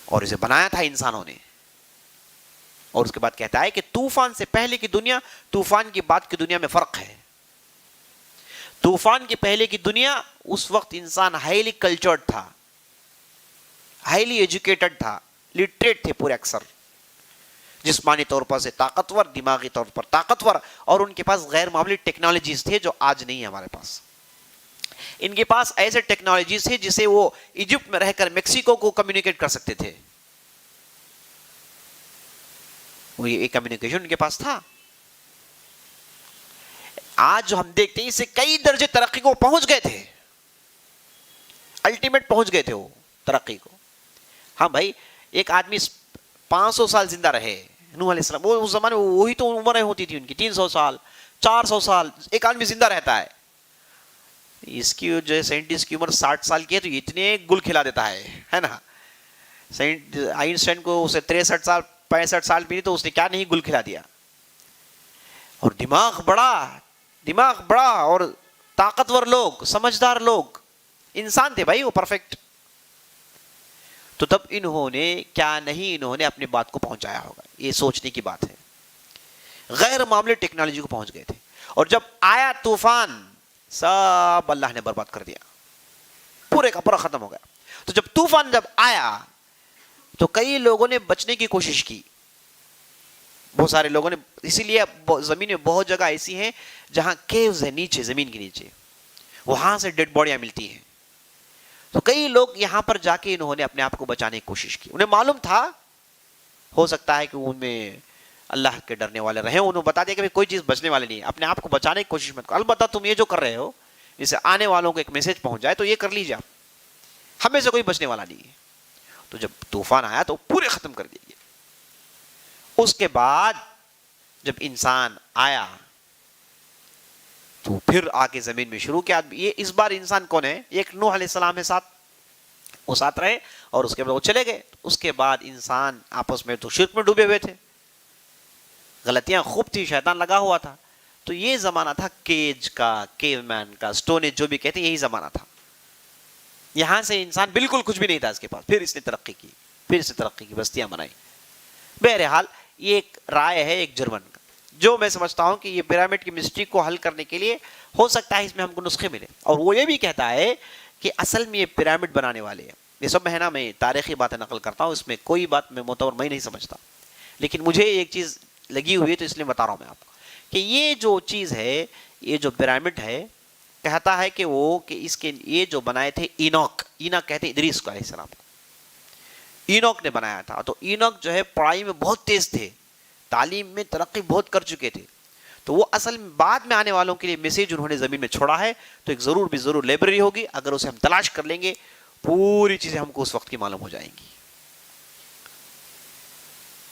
اور اسے بنایا تھا انسانوں نے. اور اس کے بعد کہتا ہے کہ طوفان سے پہلے کی دنیا, طوفان کی بعد کی دنیا میں فرق ہے. طوفان کے پہلے کی دنیا, اس وقت انسان ہائیلی کلچرڈ تھا, ہائیلی ایجوکیٹڈ تھا, لٹریٹ تھے پورے اکثر, جسمانی طور پر سے طاقتور, دماغی طور پر طاقتور, اور ان کے پاس غیر معمولی ٹیکنالوجیز تھے جو آج نہیں ہے ہمارے پاس. ان کے پاس ایسے ٹیکنالوجیز تھے جسے وہ ایجپٹ میں رہ کر میکسیکو کو کمیونیکیٹ کر سکتے تھے. وہ یہ کمیونیکیشن ان کے پاس تھا. آج جو ہم دیکھتے ہیں اس سے کئی درجے ترقی کو پہنچ گئے تھے, الٹیمیٹ پہنچ گئے تھے وہ ترقی کو. ہاں بھائی, ایک آدمی 500 سال زندہ رہے, نوح علیہ السلام, وہ اس زمانے میں وہی تو عمریں ہوتی تھی ان کی, 300 سال 400 سال ایک آدمی زندہ رہتا ہے. اس کی جو سائنٹسٹ کی عمر 60 سال کی ہے تو اتنے گل کھلا دیتا ہے نا. آئنسٹائن کو اسے 63 سال 65 سال بھی تو اس نے کیا نہیں گل کھلا دیا. اور دماغ بڑا اور طاقتور لوگ, سمجھدار لوگ, انسان تھے بھائی وہ پرفیکٹ. تو تب انہوں نے کیا نہیں, انہوں نے اپنی بات کو پہنچایا ہوگا. یہ سوچنے کی بات ہے. غیر معمولی ٹیکنالوجی کو پہنچ گئے تھے, اور جب آیا طوفان سب اللہ نے برباد کر دیا, پورے کا پورا ختم ہو گیا. تو جب طوفان جب آیا تو کئی لوگوں نے بچنے کی کوشش کی, بہت سارے لوگوں نے. اسی لیے زمین میں بہت جگہ ایسی ہیں جہاں کیوز ہے نیچے, زمین کے نیچے, وہاں سے ڈیڈ باڈیاں ملتی ہیں. تو کئی لوگ یہاں پر جا کے انہوں نے اپنے آپ کو بچانے کی کوشش کی. انہیں معلوم تھا, ہو سکتا ہے کہ ان میں اللہ کے ڈرنے والے رہے, انہوں نے بتا دیا کہ کوئی چیز بچنے والی نہیں ہے, اپنے آپ کو بچانے کی کوشش مت کرو. البتہ تم یہ جو کر رہے ہو اس سے آنے والوں کو ایک میسج پہنچ جائے تو یہ کر لیجیے, ہمیں سے کوئی بچنے والا نہیں ہے. تو جب طوفان آیا تو پورے ختم کر دیے. اس کے بعد جب انسان آیا تو پھر آ کے زمین میں شروع کیا. یہ اس بار انسان کون ہے؟ ایک نوح علیہ السلام ہے ساتھ, وہ ساتھ رہے, اور اس کے بعد وہ چلے گئے. اس کے بعد انسان آپس میں تو شرک میں ڈوبے ہوئے تھے. غلطیاں خوب تھی، شیطان لگا ہوا تھا. تو یہ زمانہ تھا کیج کا، کیو مین کا، سٹون ایج جو بھی کہتے ہیں، یہی زمانہ تھا. یہاں سے انسان بالکل کچھ بھی نہیں تھا اس کے پاس. پھر اس نے ترقی کی، پھر اس نے ترقی کی، بستیاں بنائی. بہرحال یہ ایک رائے ہے ایک جرمن کا، جو میں سمجھتا ہوں کہ یہ پیرامڈ کی مسٹری کو حل کرنے کے لیے ہو سکتا ہے اس میں ہم کو نسخے ملے. اور وہ یہ بھی کہتا ہے کہ اصل میں یہ پیرامڈ بنانے والے ہیں، یہ سب ہے نا، میں تاریخی باتیں نقل کرتا ہوں، اس میں کوئی بات میں معتبر میں نہیں سمجھتا، لیکن مجھے ایک چیز لگی ہوئی ہے تو اس لیے بتا رہا ہوں میں آپ کو کہ یہ جو چیز ہے، یہ جو پیرامڈ ہے، کہتا ہے کہ وہ کہ اس کے یہ جو بنائے تھے اینوک کہتے ہیں ادریس کو علیہ السلام کو، اینوک نے بنایا تھا. تو اینوک جو ہے پڑھائی میں بہت تیز تھے، تعلیم میں ترقی بہت کر چکے تھے. تو وہ اصل میں بعد میں آنے والوں کے لیے میسیج انہوں نے زمین میں چھوڑا ہے. تو ایک ضرور بھی ضرور لائبریری ہوگی، اگر اسے ہم تلاش کر لیں گے پوری چیزیں ہم کو اس وقت کی معلوم ہو جائیں گی،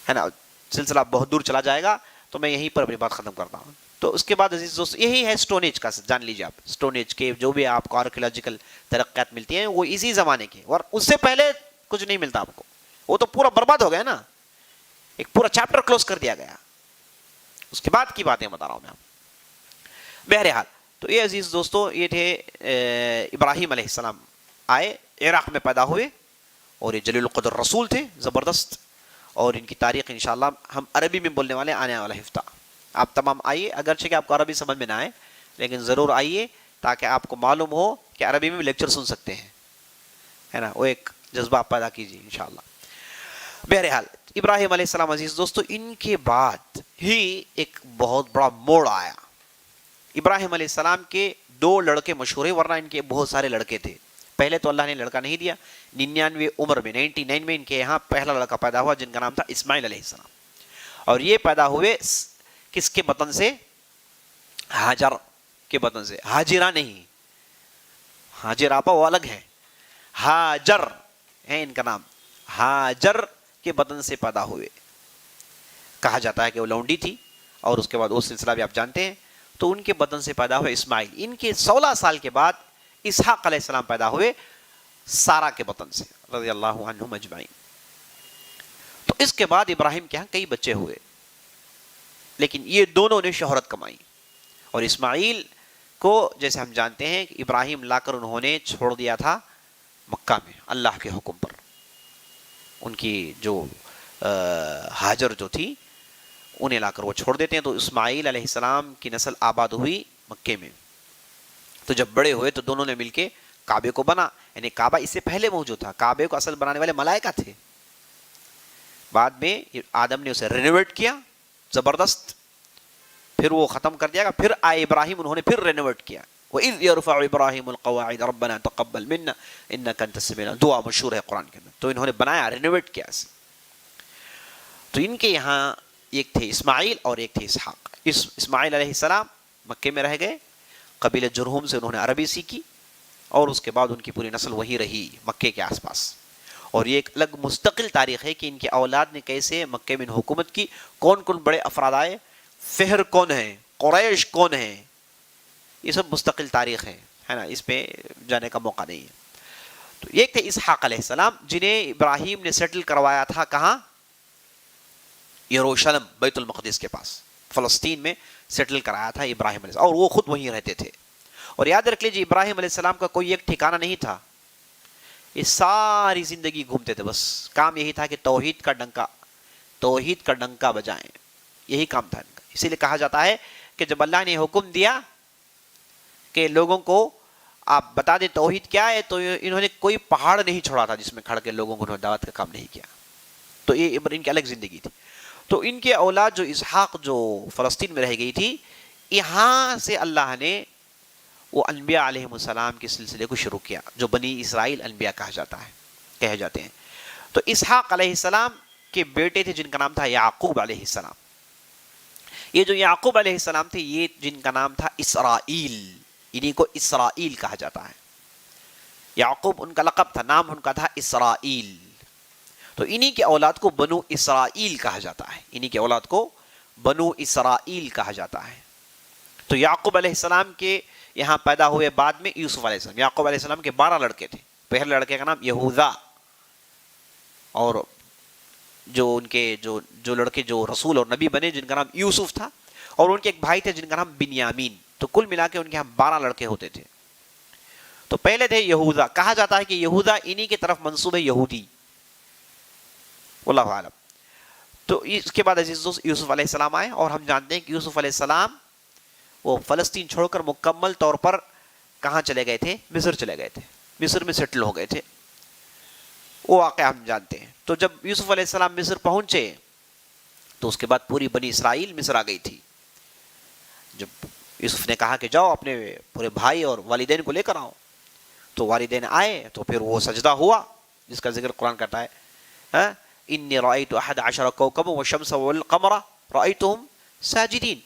ہے نا. سلسلہ بہت دور چلا جائے گا، تو میں یہیں پر اپنی بات ختم کرتا ہوں. تو اس کے بعد عزیز دوست یہی ہے سٹون ایج کا، جان لیجیے آپ، سٹون ایج کے جو بھی آپ کو آرکیولوجیکل ترقیات ملتی ہیں وہ اسی زمانے کے، اور اس سے پہلے کچھ نہیں ملتا آپ کو. وہ تو پورا برباد ہو گیا نا، ایک پورا چیپٹر کلوز کر دیا گیا. اس کے بعد کی باتیں بتا رہا ہوں میں آپ. بہرحال تو یہ عزیز دوستو یہ تھے ابراہیم علیہ السلام، آئے عراق میں پیدا ہوئے، اور یہ جلیل القدر رسول تھے زبردست. اور ان کی تاریخ انشاءاللہ ہم عربی میں بولنے والے آنے والا ہفتہ. آپ تمام آئیے، اگرچہ کہ آپ کو عربی سمجھ میں نہ آئے لیکن ضرور آئیے تاکہ آپ کو معلوم ہو کہ عربی میں بھی لیکچر سن سکتے ہیں، ہے نا. وہ ایک جذبہ آپ پیدا کیجیے انشاءاللہ. بہرحال ابراہیم علیہ السلام عزیز دوستو ان کے بعد ہی ایک بہت بڑا موڑ آیا. ابراہیم علیہ السلام کے 2 لڑکے مشہور ہیں، ورنہ ان کے بہت سارے لڑکے تھے. پہلے تو اللہ نے لڑکا نہیں دیا، 99 عمر میں 99 میں ان کے یہاں پہلا لڑکا پیدا ہوا جن کا نام تھا اسماعیل علیہ السلام. اور یہ پیدا ہوئے کس کے بطن سے؟ ہاجر کے بطن سے. ہاجرہ نہیں، ہاجر آپا وہ الگ ہے، ہاجر ہے ان کا نام. ہاجر کے بطن سے پیدا ہوئے. کہا جاتا ہے کہ وہ لونڈی تھی، اور اس کے بعد وہ سلسلہ بھی آپ جانتے ہیں. تو ان کے بدن سے پیدا ہوئے اسماعیل. ان کے 16 سال کے بعد اسحاق علیہ السلام پیدا ہوئے سارا کے بطن سے رضی اللہ عنہم اجمعین. تو اس کے بعد ابراہیم کے ہاں کئی بچے ہوئے، لیکن یہ دونوں نے شہرت کمائی. اور اسماعیل کو جیسے ہم جانتے ہیں کہ ابراہیم لا کر انہوں نے چھوڑ دیا تھا مکہ میں اللہ کے حکم پر. ان کی جو ہاجر جو تھی انہیں لا کر وہ چھوڑ دیتے ہیں. تو اسماعیل علیہ السلام کی نسل آباد ہوئی مکے میں. تو جب بڑے ہوئے تو دونوں نے مل کے کعبے کو بنا، یعنی کعبہ اس سے پہلے موجود تھا. کعبے کو اصل بنانے والے ملائکہ تھے، بعد میں آدم نے اسے رینوویٹ کیا زبردست، پھر وہ ختم کر دیا گا. پھر آئے ابراہیم، انہوں نے پھر رینوویٹ کیا. وَإِذْ يَرْفَعُ إِبْرَاهِيمُ الْقَوَاعِدَ رَبَّنَا تَقَبَّلْ مِنَّا إِنَّكَ أَنْتَ السَّمِيعُ الْعَلِيمُ، دعا مشہور ہے قرآن کے اندر. تو انہوں نے بنایا، رینوویٹ کیا اسے. تو ان کے یہاں ایک تھے اسماعیل اور ایک تھے اسحاق. اسماعیل علیہ السلام مکے میں رہ گئے، قبیلہ جرہم سے انہوں نے عربی سیکھی، اور اس کے بعد ان کی پوری نسل وہی رہی مکے کے آس پاس. اور یہ ایک الگ مستقل تاریخ ہے کہ ان کے اولاد نے کیسے مکے میں حکومت کی، کون کون بڑے افراد آئے، فہر کون ہیں، قریش کون ہیں، یہ سب مستقل تاریخ ہے نا، اس پہ جانے کا موقع نہیں ہے. تو ایک تھے اسحاق علیہ السلام جنہیں ابراہیم نے سیٹل کروایا تھا کہاں؟ یروشلم، بیت المقدس کے پاس، فلسطین میں سیٹل کرایا تھا ابراہیم علیہ السلام، اور وہ خود وہیں رہتے تھے. اور یاد رکھ لیجیے ابراہیم علیہ السلام کا کوئی ایک ٹھکانہ نہیں تھا، یہ ساری زندگی گھومتے تھے، بس کام یہی تھا کہ توحید کا ڈنکا بجائیں، یہی کام تھا ان کا. اسی لیے کہا جاتا ہے کہ جب اللہ نے حکم دیا کہ لوگوں کو آپ بتا دیں توحید کیا ہے، تو انہوں نے کوئی پہاڑ نہیں چھوڑا تھا جس میں کھڑ کے لوگوں کو دعوت کا کام نہیں کیا. تو یہ ان کی الگ زندگی تھی. تو ان کے اولاد جو اسحاق جو فلسطین میں رہ گئی تھی، یہاں سے اللہ نے وہ انبیاء علیہ السلام کے سلسلے کو شروع کیا، جو بنی اسرائیل انبیاء کہے جاتے ہیں. تو اسحاق علیہ السلام کے بیٹے تھے جن کا نام تھا یعقوب علیہ السلام. یہ جو یعقوب علیہ السلام تھے، یہ جن کا نام تھا اسرائیل، انہی کو اسرائیل کہا جاتا ہے. یعقوب ان کا لقب تھا، نام ان کا تھا اسرائیل. تو انہی کے اولاد کو بنو اسرائیل کہا جاتا ہے، انہی کے اولاد کو بنو اسرائیل کہا جاتا ہے. تو یعقوب علیہ السلام کے یہاں پیدا ہوئے بعد میں یوسف علیہ السلام. یعقوب علیہ السلام کے 12 لڑکے تھے. پہلے لڑکے کا نام یہوذا، اور جو ان کے جو لڑکے جو رسول اور نبی بنے جن کا نام یوسف تھا، اور ان کے ایک بھائی تھے جن کا نام بنیامین، تو کل ملا کے ان کے یہاں 12 لڑکے ہوتے تھے. تو پہلے تھے یہوذا، کہا جاتا ہے کہ یہوذا انہی کی طرف منسوب ہے، یہودی، واللہ عالم. تو اس کے بعد عزیز دوست یوسف علیہ السلام آئے، اور ہم جانتے ہیں کہ یوسف علیہ السلام وہ فلسطین چھوڑ کر مکمل طور پر کہاں چلے گئے تھے؟ مصر چلے گئے تھے، مصر میں سیٹل ہو گئے تھے. وہ واقعہ ہم جانتے ہیں. تو جب یوسف علیہ السلام مصر پہنچے تو اس کے بعد پوری بنی اسرائیل مصر آ گئی تھی. جب یوسف نے کہا کہ جاؤ اپنے پورے بھائی اور والدین کو لے کر آؤ، تو والدین آئے، تو پھر وہ سجدہ ہوا جس کا ذکر قرآن کرتا ہے، انی رأیت 11 کوکبا والشمس والقمر رأیتہم ساجدین،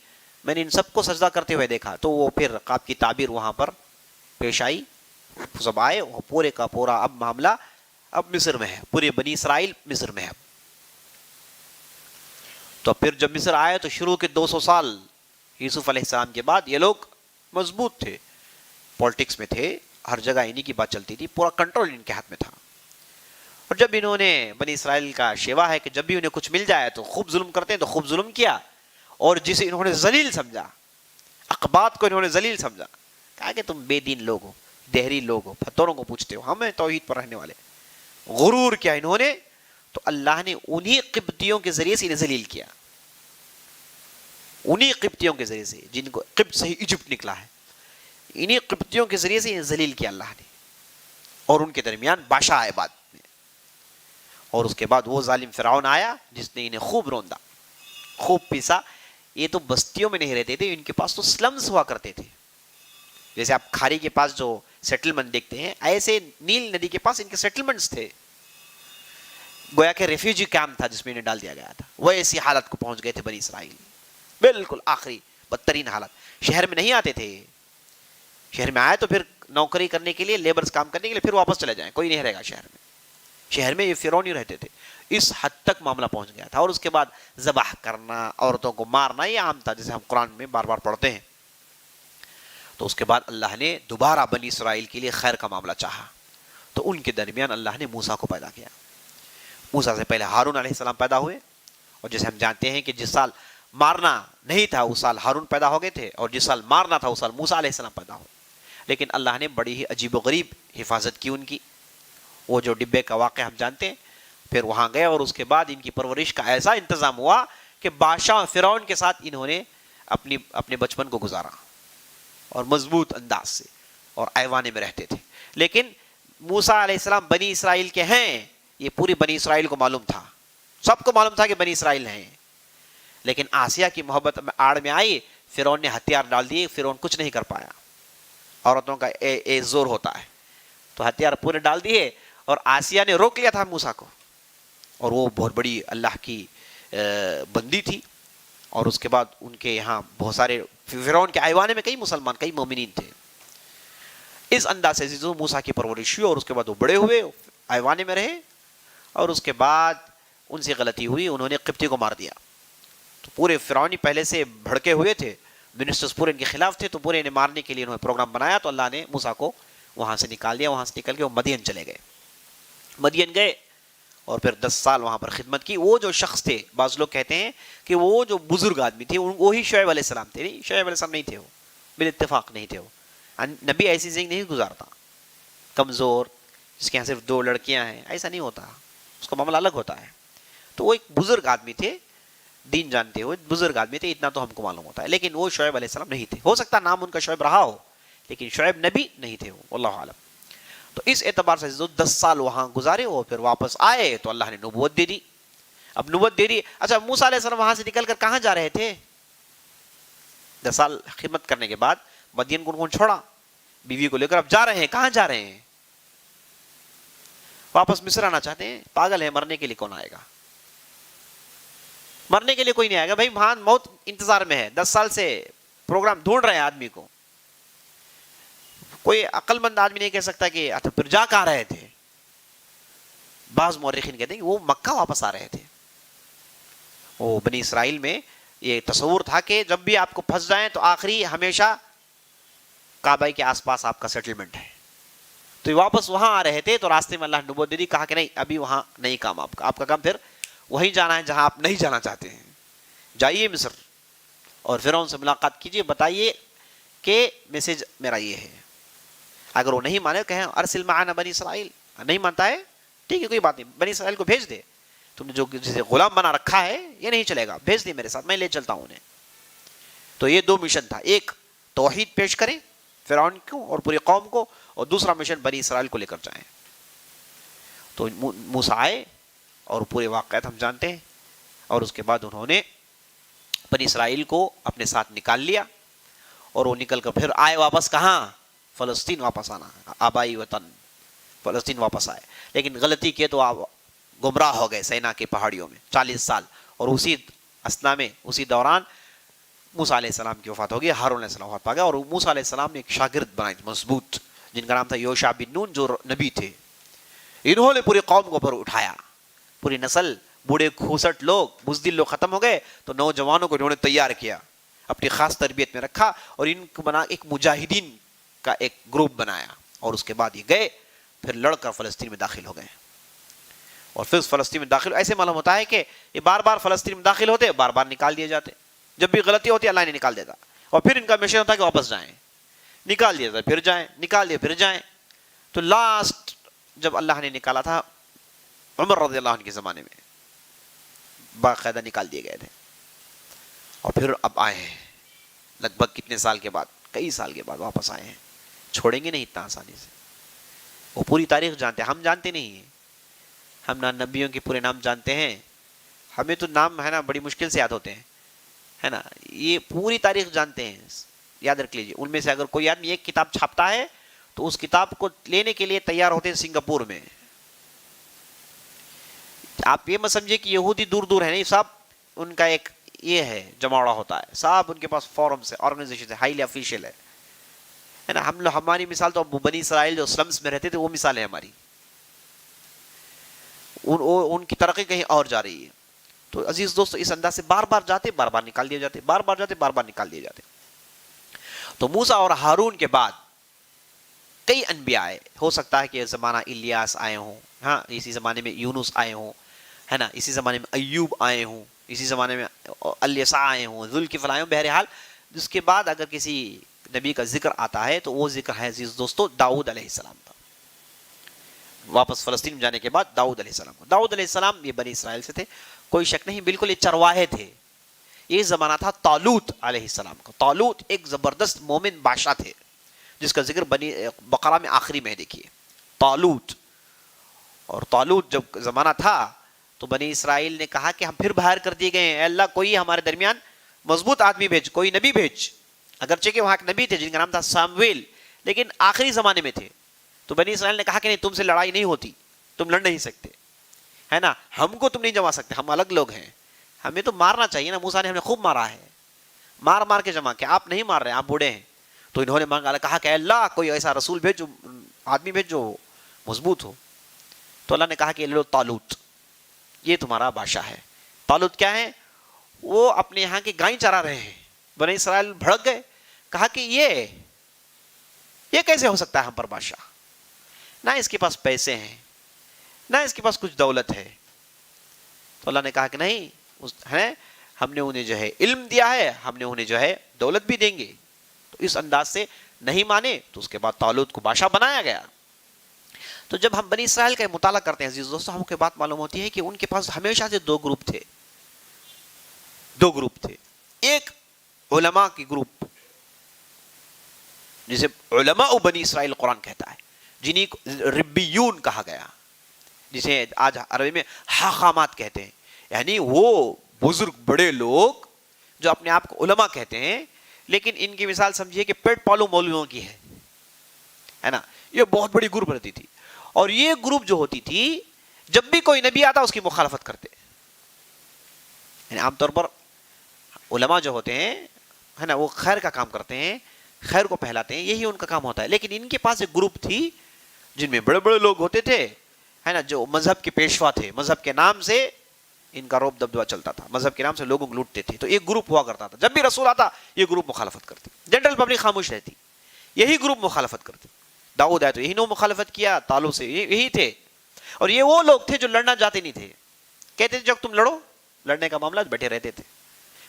میں نے ان سب کو سجدہ کرتے ہوئے دیکھا. تو وہ پھر آپ کی تعبیر وہاں پر پیش آئی، سب آئے، وہ پورے کا پورا اب معاملہ اب مصر میں ہے، پوری بنی اسرائیل مصر میں ہے. تو پھر جب مصر آئے تو شروع کے 200 سال یوسف علیہ السلام کے بعد یہ لوگ مضبوط تھے، پالیٹکس میں تھے، ہر جگہ انہی کی بات چلتی تھی، پورا کنٹرول ان کے ہاتھ میں تھا. اور جب انہوں نے بنی اسرائیل کا شیوا ہے کہ جب بھی انہیں کچھ مل جائے تو خوب ظلم کرتے ہیں، تو خوب ظلم کیا، اور جسے انہوں نے ذلیل سمجھا، اقباط کو انہوں نے ذلیل سمجھا، کہا کہ تم بے دین لوگ ہو، دہری لوگ ہو، پتھروں کو پوچھتے ہو، ہمیں توحید پر رہنے والے. غرور کیا انہوں نے، تو اللہ نے انہی قبطیوں کے ذریعے سے انہیں ذلیل کیا، انہی قبطیوں کے ذریعے سے، جن کو قبط سے ہی ایجپٹ نکلا ہے، انہی قبطیوں کے ذریعے سے انہیں ذلیل کیا اللہ نے. اور ان کے درمیان بادشاہ آئے بعد میں، اور اس کے بعد وہ ظالم فرعون آیا جس نے انہیں خوب روندا، خوب پیسا. یہ تو بستیوں میں نہیں رہتے تھے، ان کے پاس تو سلمز ہوا کرتے تھے. جیسے آپ کھاری کے پاس جو سیٹلمنٹ دیکھتے ہیں، ایسے نیل ندی کے پاس ان کے سیٹلمنٹس تھے، گویا کہ ریفیوجی کیمپ تھا جس میں انہیں ڈال دیا گیا تھا. وہ ایسی حالت کو پہنچ گئے تھے بنی اسرائیل، بالکل آخری بدترین حالت. شہر میں نہیں آتے تھے، شہر میں آئے تو پھر نوکری کرنے کے لیے، لیبرز کام کرنے کے لیے، پھر واپس چلے جائیں، کوئی نہیں رہے گا شہر میں. شہر میں یہ فرعونی رہتے تھے. اس حد تک معاملہ پہنچ گیا تھا. اور اس کے بعد ذبح کرنا، عورتوں کو مارنا، یہ عام تھا جسے ہم قرآن میں بار بار پڑھتے ہیں. تو اس کے بعد اللہ نے دوبارہ بنی اسرائیل کے لیے خیر کا معاملہ چاہا، تو ان کے درمیان اللہ نے موسیٰ کو پیدا کیا. موسیٰ سے پہلے ہارون علیہ السلام پیدا ہوئے، اور جیسے ہم جانتے ہیں کہ جس سال مارنا نہیں تھا اس سال ہارون پیدا ہو گئے تھے، اور جس سال مارنا تھا اس سال موسیٰ علیہ السلام پیدا ہوئے. لیکن اللہ نے بڑی ہی عجیب و غریب حفاظت کی ان کی. وہ جو ڈبے کا واقعہ ہم جانتے ہیں، پھر وہاں گئے، اور اس کے بعد ان کی پرورش کا ایسا انتظام ہوا کہ بادشاہ فرعون کے ساتھ انہوں نے اپنے بچپن کو گزارا، اور مضبوط انداز سے، اور ایوانے میں رہتے تھے. لیکن موسیٰ علیہ السلام بنی اسرائیل کے ہیں، یہ پوری بنی اسرائیل کو معلوم تھا، سب کو معلوم تھا کہ بنی اسرائیل ہیں. لیکن آسیہ کی محبت میں آڑ میں آئی، فرعون نے ہتھیار ڈال دیے، فرعون کچھ نہیں کر پایا. عورتوں کا زور ہوتا ہے، تو ہتھیار پورے ڈال دیے، اور آسیہ نے روک لیا تھا موسیٰ کو، اور وہ بہت بڑی اللہ کی بندی تھی. اور اس کے بعد ان کے یہاں بہت سارے، فرعون کے ایوانے میں کئی مسلمان، کئی مومنین تھے. اس انداز سے موسیٰ کی پرورش ہوئی، اور اس کے بعد وہ بڑے ہوئے، ایوانے میں رہے. اور اس کے بعد ان سے غلطی ہوئی، انہوں نے قبطی کو مار دیا. تو پورے فرعونی پہلے سے بھڑکے ہوئے تھے، منسٹرز پورے ان کے خلاف تھے، تو پورے انہیں مارنے کے لیے انہوں نے پروگرام بنایا. تو اللہ نے موسیٰ کو وہاں سے نکال دیا. وہاں سے نکل کے وہ مدین چلے گئے. مدین گئے، اور پھر 10 سال وہاں پر خدمت کی. وہ جو شخص تھے، بعض لوگ کہتے ہیں کہ وہ جو بزرگ آدمی تھے وہی شعیب علیہ السلام تھے. نہیں، شعیب علیہ السلام نہیں تھے، وہ بالاتفاق نہیں تھے. وہ نبی ایسی زندگی نہیں گزارتا، کمزور، جس کے یہاں صرف 2 لڑکیاں ہیں، ایسا نہیں ہوتا، اس کا معاملہ الگ ہوتا ہے. تو وہ ایک بزرگ آدمی تھے، دین جانتے ہوئے بزرگ آدمی تھے، اتنا تو ہم کو معلوم ہوتا ہے. لیکن وہ شعیب علیہ السلام نہیں تھے. ہو سکتا نام ان کا شعیب رہا ہو، لیکن شعیب نبی نہیں تھے وہ، واللہ عالم. تو اس اعتبار سے 10 سال وہاں گزارے، اور پھر واپس آئے تو اللہ نے نبوت دے دی. اب نبوت دے دی. اچھا، موسیٰ علیہ السلام وہاں سے نکل کر کہاں جا رہے تھے؟ 10 سال خدمت کرنے کے بعد مدین کو چھوڑا، بیوی کو لے کر اب جا رہے ہیں. کہاں جا رہے ہیں؟ واپس مصر آنا چاہتے ہیں؟ پاگل ہے، مرنے کے لیے کون آئے گا؟ مرنے کے لیے کوئی نہیں آئے گا بھائی. وہاں موت انتظار میں ہے، 10 سال سے پروگرام ڈھونڈ رہے ہیں آدمی کو. کوئی عقل مند آدمی نہیں کہہ سکتا کہ اچھا پھر جا کہاں رہے تھے. بعض مورخین کہتے ہیں کہ وہ مکہ واپس آ رہے تھے. وہ بنی اسرائیل میں یہ تصور تھا کہ جب بھی آپ کو پھنس جائیں تو آخری ہمیشہ کعبہ کے آس پاس آپ کا سیٹلمنٹ ہے. تو یہ واپس وہاں آ رہے تھے. تو راستے میں اللہ نے نبوت دے دی، کہا کہ نہیں، ابھی وہاں نہیں کام آپ کا کام پھر وہیں جانا ہے جہاں آپ نہیں جانا چاہتے ہیں، جائیے مصر اور فرعون سے ملاقات کیجیے، بتائیے کہ میسج میرا یہ ہے. اگر وہ نہیں مانے کہیں ارسل معنا بنی اسرائیل، نہیں مانتا ہے ٹھیک ہے کوئی بات نہیں، بنی اسرائیل کو بھیج دے، تم نے جو جسے غلام بنا رکھا ہے یہ نہیں چلے گا، بھیج دے میرے ساتھ، میں لے چلتا ہوں انہیں. تو یہ دو مشن تھا، ایک توحید پیش کریں فرعون کو اور پوری قوم کو، اور دوسرا مشن بنی اسرائیل کو لے کر جائیں. تو موسیٰ آئے اور پورے واقعات ہم جانتے ہیں، اور اس کے بعد انہوں نے بنی اسرائیل کو اپنے ساتھ نکال لیا، اور وہ نکل کر پھر آئے واپس کہاں؟ فلسطین واپس آنا، آبائی وطن فلسطین واپس آئے. لیکن غلطی کیے تو آپ گمراہ ہو گئے سینا کے پہاڑیوں میں 40 سال، اور اسی اسنا میں اسی دوران موسیٰ علیہ السلام کی وفات ہو گئی، ہارون علیہ السلام وفات پا گیا، اور موسیٰ علیہ السلام نے ایک شاگرد بنائے مضبوط جن کا نام تھا یوشع بن نون، جو نبی تھے. انہوں نے پوری قوم کو پر اٹھایا، پوری نسل بوڑھے کھوسٹ لوگ بزدل لوگ ختم ہو گئے، تو نوجوانوں کو انہوں نے تیار کیا، اپنی خاص تربیت میں رکھا، اور ان کو بنا ایک مجاہدین کا ایک گروپ بنایا. اور اس کے بعد یہ گئے پھر لڑ کر فلسطین میں داخل ہو گئے. اور پھر فلسطین میں داخل ایسے معلوم ہوتا ہے کہ یہ بار بار فلسطین میں داخل ہوتے، بار بار نکال دیے جاتے، جب بھی غلطی ہوتی اللہ نے نکال دیتا، اور پھر ان کا مشن ہوتا ہے کہ واپس جائیں، نکال دیا پھر جائیں، نکال دیا پھر جائیں. تو لاسٹ جب اللہ نے نکالا تھا عمر رضی اللہ عنہ کے زمانے میں باقاعدہ نکال دیے گئے تھے، اور پھر اب آئے ہیں لگ بھگ کتنے سال کے بعد، کئی سال کے بعد واپس آئے ہیں. چھوڑیں گے نہیں اتنا آسانی سے، وہ پوری تاریخ جانتے ہیں، ہم جانتے نہیں ہیں. ہم نہ نبیوں کے پورے نام جانتے ہیں، ہمیں تو نام ہے نا بڑی مشکل سے یاد ہوتے ہیں، ہے نا. یہ پوری تاریخ جانتے ہیں، یاد رکھ لیجیے. ان میں سے اگر کوئی آدمی ایک کتاب چھاپتا ہے تو اس کتاب کو لینے کے لیے تیار ہوتے ہیں سنگاپور میں. آپ یہ مت سمجھے کہ یہودی دور دور ہے، نہیں، سب ان کا ایک یہ ہے جماوڑا ہوتا ہے، سب ان کے پاس فورمز ہے، آرگنائزیشن ہے، ہائیلی افیشیل ہے نا. ہم لوگ ہماری مثال تو بنی اسرائیل جو سلمز میں رہتے تھے وہ مثال ہے ہماری، ان کی ترقی کہیں اور جا رہی ہے. تو عزیز دوستو اس انداز سے بار بار جاتے، بار بار نکال دیے جاتے، بار بار جاتے، بار بار نکال دیے جاتے. تو موسیٰ اور ہارون کے بعد کئی انبیاء آئے، ہو سکتا ہے کہ زمانہ الیاس آئے ہوں، ہاں اسی زمانے میں یونس آئے ہوں، ہے نا، اسی زمانے میں ایوب آئے ہوں، اسی زمانے میں الیسع آئے ہوں، ذوالکفل آئے ہوں. بہرحال جس کے بعد اگر کسی نبی کا ذکر آتا ہے تو وہ ذکر ہے عزیز دوستو داؤد علیہ السلام کا. واپس فلسطین میں جانے کے بعد داؤد علیہ السلام کو، داؤد علیہ السلام یہ بنی اسرائیل سے تھے، کوئی شک نہیں، بالکل یہ چرواہے تھے. یہ زمانہ تھا طالوت علیہ السلام کا. طالوت ایک زبردست مومن بادشاہ تھے جس کا ذکر بنی بقرہ میں آخری میں دیکھیے، طالوت. اور طالوت جب زمانہ تھا تو بنی اسرائیل نے کہا کہ ہم پھر باہر کر دیے گئے ہیں، اے اللہ کوئی ہمارے درمیان مضبوط آدمی بھیج، کوئی نبی بھیج. اگرچہ کہ وہاں ایک نبی تھے جن کا نام تھا سامویل، لیکن آخری زمانے میں تھے. تو بنی اسرائیل نے کہا کہ نہیں، تم سے لڑائی نہیں ہوتی، تم لڑ نہیں سکتے، ہے نا، ہم کو تم نہیں جما سکتے، ہم الگ لوگ ہیں، ہمیں تو مارنا چاہیے نا. موسیٰ نے ہمیں خوب مارا ہے، مار مار کے جمع کیا، آپ نہیں مار رہے، آپ بوڑھے ہیں. تو انہوں نے مانگا، کہا کہ اللہ کوئی ایسا رسول بھیج، جو آدمی بھیج جو مضبوط ہو. تو اللہ نے کہا کہ لو طالوت، یہ تمہارا بادشاہ ہے. طالوت کیا ہے؟ وہ اپنے یہاں کی گائیں چرا رہے ہیں. بنی اسرائیل بھڑک گئے، کہا کہ یہ کیسے ہو سکتا ہے ہم پر بادشاہ؟ نہ اس کے پاس پیسے ہیں، نہ اس کے پاس کچھ دولت ہے. تو اللہ نے کہا کہ نہیں ہے، ہم نے انہیں جو ہے علم دیا ہے، ہم نے انہیں جو ہے دولت بھی دیں گے. تو اس انداز سے نہیں مانے تو اس کے بعد طالوت کو بادشاہ بنایا گیا. تو جب ہم بنی اسرائیل کا مطالعہ کرتے ہیں عزیز دوستو، ہم کو بات معلوم ہوتی ہے کہ ان کے پاس ہمیشہ سے دو گروپ تھے. ایک علماء کی گروپ جسے علماء بنی اسرائیل قرآن کہتا ہے، جنہیں ربیون کہا گیا، جسے آج عربی میں حاخامات کہتے ہیں، یعنی وہ بزرگ بڑے لوگ جو اپنے آپ کو علماء کہتے ہیں، لیکن ان کی مثال سمجھیے کہ پیٹ پالو مولویوں کی ہے نا. یہ بہت بڑی گروپ رہتی تھی، اور یہ گروپ جو ہوتی تھی جب بھی کوئی نبی آتا اس کی مخالفت کرتے. یعنی عام طور پر علماء جو ہوتے ہیں ہے نا، وہ خیر کا کام کرتے ہیں، خیر کو پھیلاتے ہیں، یہی ان کا کام ہوتا ہے. لیکن ان کے پاس ایک گروپ تھی جن میں بڑے بڑے لوگ ہوتے تھے، ہے نا، جو مذہب کے پیشوا تھے، مذہب کے نام سے ان کا روب دبدبہ چلتا تھا، مذہب کے نام سے لوگوں کو لوٹتے تھے. تو ایک گروپ ہوا کرتا تھا، جب بھی رسول آتا یہ گروپ مخالفت کرتے، جنرل پبلک خاموش رہتی، یہی گروپ مخالفت کرتے. داؤد آئے تو یہی نے مخالفت کیا، طالوت سے یہی تھے. اور یہ وہ لوگ تھے جو لڑنا جاتے نہیں تھے، کہتے تھے جب تم لڑو، لڑنے کا معاملہ بیٹھے رہتے تھے،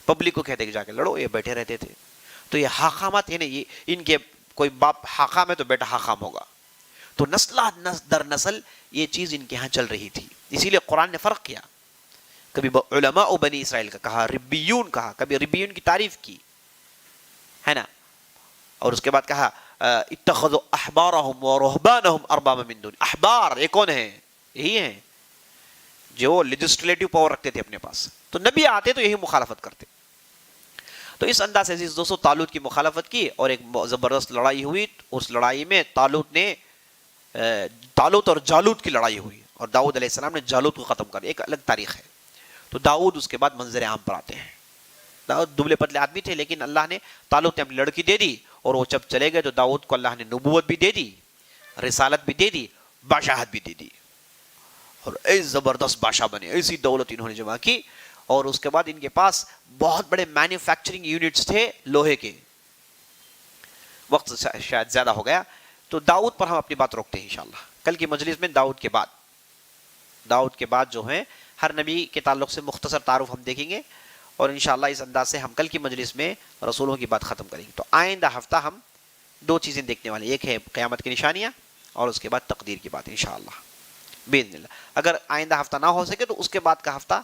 پبلک کو کہتے کہ جا کے لڑو، یہ بیٹھے رہتے تھے. تو یہ حاکامات ہے نا، یہ ان کے کوئی باپ حاکام ہے تو بیٹا حاکام ہوگا. تو نسل در نسل یہ چیز ان کے ہاں چل رہی تھی. اسی لیے قرآن نے فرق کیا، کبھی علماء بنی اسرائیل کا کہا، ربیون کہا، کبھی ربیون کی تعریف کی ہے نا، اور اس کے بعد کہا اتخذوا احبارهم ورهبانهم اربابا من دون. احبار یہ کون ہے؟ یہی ہیں جو لیجسلیٹو پاور رکھتے تھے اپنے پاس. تو نبی آتے تو یہی مخالفت کرتے. تو اس انداز سے عزیز دوستو طالوت کی مخالفت کی اور ایک زبردست لڑائی ہوئی. اس لڑائی میں طالوت اور جالوت کی لڑائی ہوئی اور داؤد علیہ السلام نے جالوت کو ختم کر. ایک الگ تاریخ ہے. تو داؤد اس کے بعد منظر عام پر آتے ہیں. داؤد دبلے پتلے آدمی تھے، لیکن اللہ نے طالوت نے اپنی لڑکی دے دی، اور وہ جب چلے گئے تو داؤد کو اللہ نے نبوت بھی دے دی، رسالت بھی دے دی، بادشاہت بھی دے دی، اور ایسے زبردست بادشاہ بنے. ایسی دولت انہوں نے جمع کی. اور اس کے بعد ان کے پاس بہت بڑے مینوفیکچرنگ یونٹس تھے لوہے کے. وقت شاید زیادہ ہو گیا، تو داؤد پر ہم اپنی بات روکتے ہیں انشاءاللہ. کل کی مجلس میں داؤد کے بعد جو ہیں ہر نبی کے تعلق سے مختصر تعارف ہم دیکھیں گے، اور انشاءاللہ اس انداز سے ہم کل کی مجلس میں رسولوں کی بات ختم کریں گے. تو آئندہ ہفتہ ہم دو چیزیں دیکھنے والے، ایک ہے قیامت کی نشانیاں اور اس کے بعد تقدیر کی بات انشاءاللہ باذن اللہ. اگر آئندہ ہفتہ نہ ہو سکے تو اس کے بعد کا ہفتہ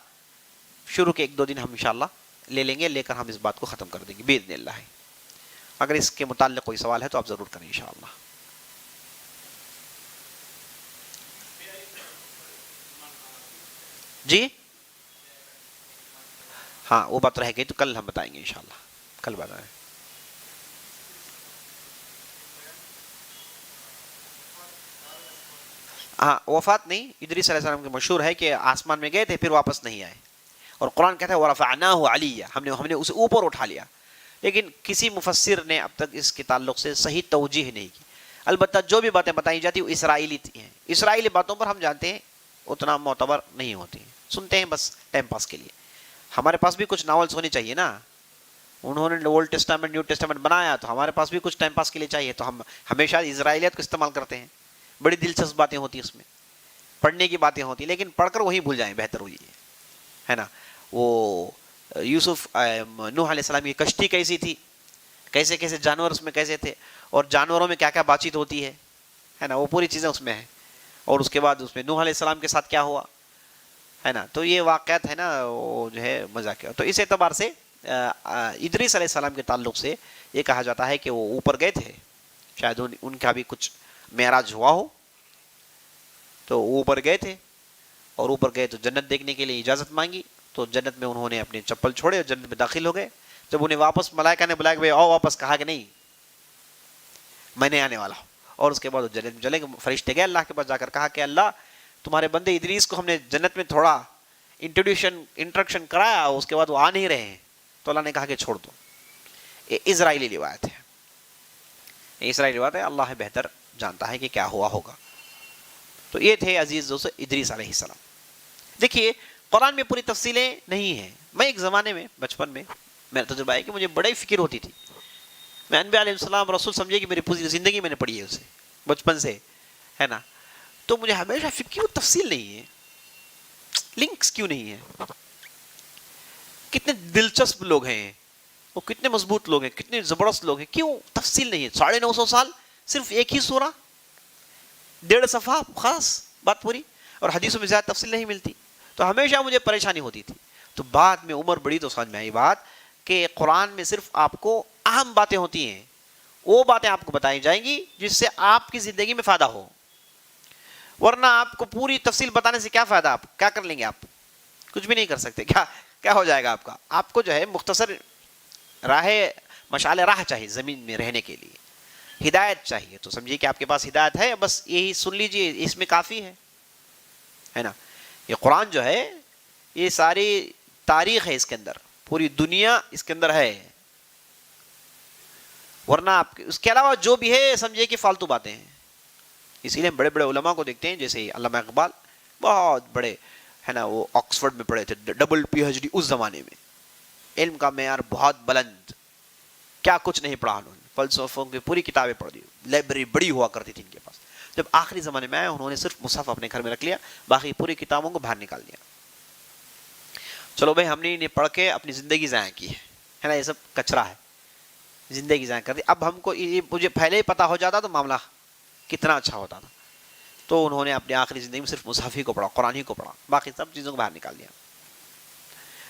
شروع کے 1-2 دن ہم انشاءاللہ لے لیں گے، لے کر ہم اس بات کو ختم کر دیں گے باذن اللہ. اگر اس کے متعلق کوئی سوال ہے تو آپ ضرور کریں انشاءاللہ. جی ہاں وہ بات رہ گئی تو کل ہم بتائیں گے انشاءاللہ. کل بتائیں. ہاں وفات نہیں، ادریس علیہ السلام کے مشہور ہے کہ آسمان میں گئے تھے پھر واپس نہیں آئے، اور قرآن کہتا ہے وَرَفَعْنَاهُ عَلِيًّا، ہم نے اسے اوپر اٹھا لیا. لیکن کسی مفسر نے اب تک اس کے تعلق سے صحیح توجیہ نہیں کی. البتہ جو بھی باتیں بتائی جاتی وہ اسرائیلی ہیں. اسرائیلی باتوں پر ہم جانتے ہیں اتنا معتبر نہیں ہوتی ہیں، سنتے ہیں بس ٹائم پاس کے لیے. ہمارے پاس بھی کچھ ناولز ہونے چاہیے نا. انہوں نے اولڈ ٹیسٹامنٹ نیو ٹیسٹامنٹ بنایا تو ہمارے پاس بھی کچھ ٹائم پاس کے لیے چاہیے. تو ہم ہمیشہ اسرائیلیت کو استعمال کرتے ہیں. بڑی دلچسپ باتیں ہوتی ہیں اس میں، پڑھنے کی باتیں ہوتی ہیں، لیکن پڑھ کر وہیں بھول جائیں بہتر ہوئی ہے نا. وہ یوسف نوح علیہ السلام کی کشتی کیسی تھی، کیسے کیسے جانور اس میں کیسے تھے، اور جانوروں میں کیا کیا بات چیت ہوتی ہے نا، وہ پوری چیزیں اس میں ہیں. اور اس کے بعد اس میں نوح علیہ السلام کے ساتھ کیا ہوا ہے نا. تو یہ واقعات ہے نا وہ جو ہے مزاق کیا. تو اس اعتبار سے ادریس علیہ السلام کے تعلق سے یہ کہا جاتا ہے کہ وہ اوپر گئے تھے، شاید ان کا بھی کچھ معراج ہوا ہو. تو وہ اوپر گئے تھے، اور اوپر گئے تو جنت دیکھنے کے لیے اجازت مانگی. تو جنت میں انہوں نے اپنے چپل چھوڑے اور جنت میں داخل ہو گئے. جب انہیں واپس ملائکہ نے بلایا کہ آؤ واپس، کہا کہ نہیں میں نہیں آنے والا ہوں. اور اس کے بعد وہ جنت میں چلے گئے. فرشتے گئے اللہ کے پاس جا کر کہا کہ اللہ تمہارے بندے ادریس کو ہم نے جنت میں تھوڑا انٹروڈکشن کرایا، اس کے بعد وہ آ نہیں رہے ہیں. تو اللہ نے کہا کہ چھوڑ دو. یہ اسرائیلی روایت ہے، اسرائیلی روایت ہے. اللہ بہتر جانتا ہے کہ کیا ہوا ہوگا. تو یہ تھے عزیز دوستو ادریس علیہ السلام. دیکھیے قرآن میں پوری تفصیلیں نہیں ہیں. میں ایک زمانے میں بچپن میں میرا تجربہ ہے کہ مجھے بڑی فکر ہوتی تھی. میں انبیاء علیہ السلام رسول سمجھے کہ میری پوری زندگی میں نے پڑھی ہے اسے بچپن سے ہے نا. تو مجھے ہمیشہ فکر کیوں تفصیل نہیں ہے، لنکس کیوں نہیں ہے. کتنے دلچسپ لوگ ہیں وہ، کتنے مضبوط لوگ ہیں، کتنے زبردست لوگ ہیں، کیوں تفصیل نہیں ہے. 950 سال صرف ایک ہی سورہ، 1.5 صفحہ خاص بات پوری، اور حدیثوں میں زیادہ تفصیل نہیں ملتی. تو ہمیشہ مجھے پریشانی ہوتی تھی. تو بعد میں عمر بڑی تو سمجھ میں آئی بات کہ قرآن میں صرف آپ کو اہم باتیں ہوتی ہیں، وہ باتیں آپ کو بتائی جائیں گی جس سے آپ کی زندگی میں فائدہ ہو. ورنہ آپ کو پوری تفصیل بتانے سے کیا فائدہ، آپ کیا کر لیں گے، آپ کچھ بھی نہیں کر سکتے. کیا ہو جائے گا آپ کا. آپ کو جو ہے مختصر راہ مشعل راہ چاہیے زمین میں رہنے کے لیے، ہدایت چاہیے. تو سمجھیے کہ آپ کے پاس ہدایت ہے، بس یہی سن لیجئے، اس میں کافی ہے نا. یہ قرآن جو ہے یہ ساری تاریخ ہے، اس کے اندر پوری دنیا اس کے اندر ہے. ورنہ آپ اس کے علاوہ جو بھی ہے سمجھیے کہ فالتو باتیں ہیں. اسی لیے ہم بڑے بڑے علماء کو دیکھتے ہیں، جیسے علامہ اقبال بہت بڑے ہے نا، وہ آکسفورڈ میں پڑھے تھے، ڈبل PhD اس زمانے میں. علم کا معیار بہت بلند، کیا کچھ نہیں پڑھا انہوں نے. فلسفوں کی پوری کتابیں پڑھ دی، لائبریری بڑی ہوا کرتی تھی ان کے پاس. جب آخری زمانے میں آئے انہوں نے صرف مصحف اپنے گھر میں رکھ لیا، باقی پوری کتابوں کو باہر نکال دیا. چلو بھائی ہم نے انہیں پڑھ کے اپنی زندگی ضائع کی ہے نا، یہ سب کچرا ہے، زندگی ضائع کر دی. اب ہم کو یہ مجھے پہلے ہی پتا ہو جاتا تو معاملہ کتنا اچھا ہوتا تھا. تو انہوں نے اپنی آخری زندگی میں صرف مصحف ہی کو پڑھا، قرآن ہی کو پڑھا، باقی سب چیزوں کو باہر نکال دیا.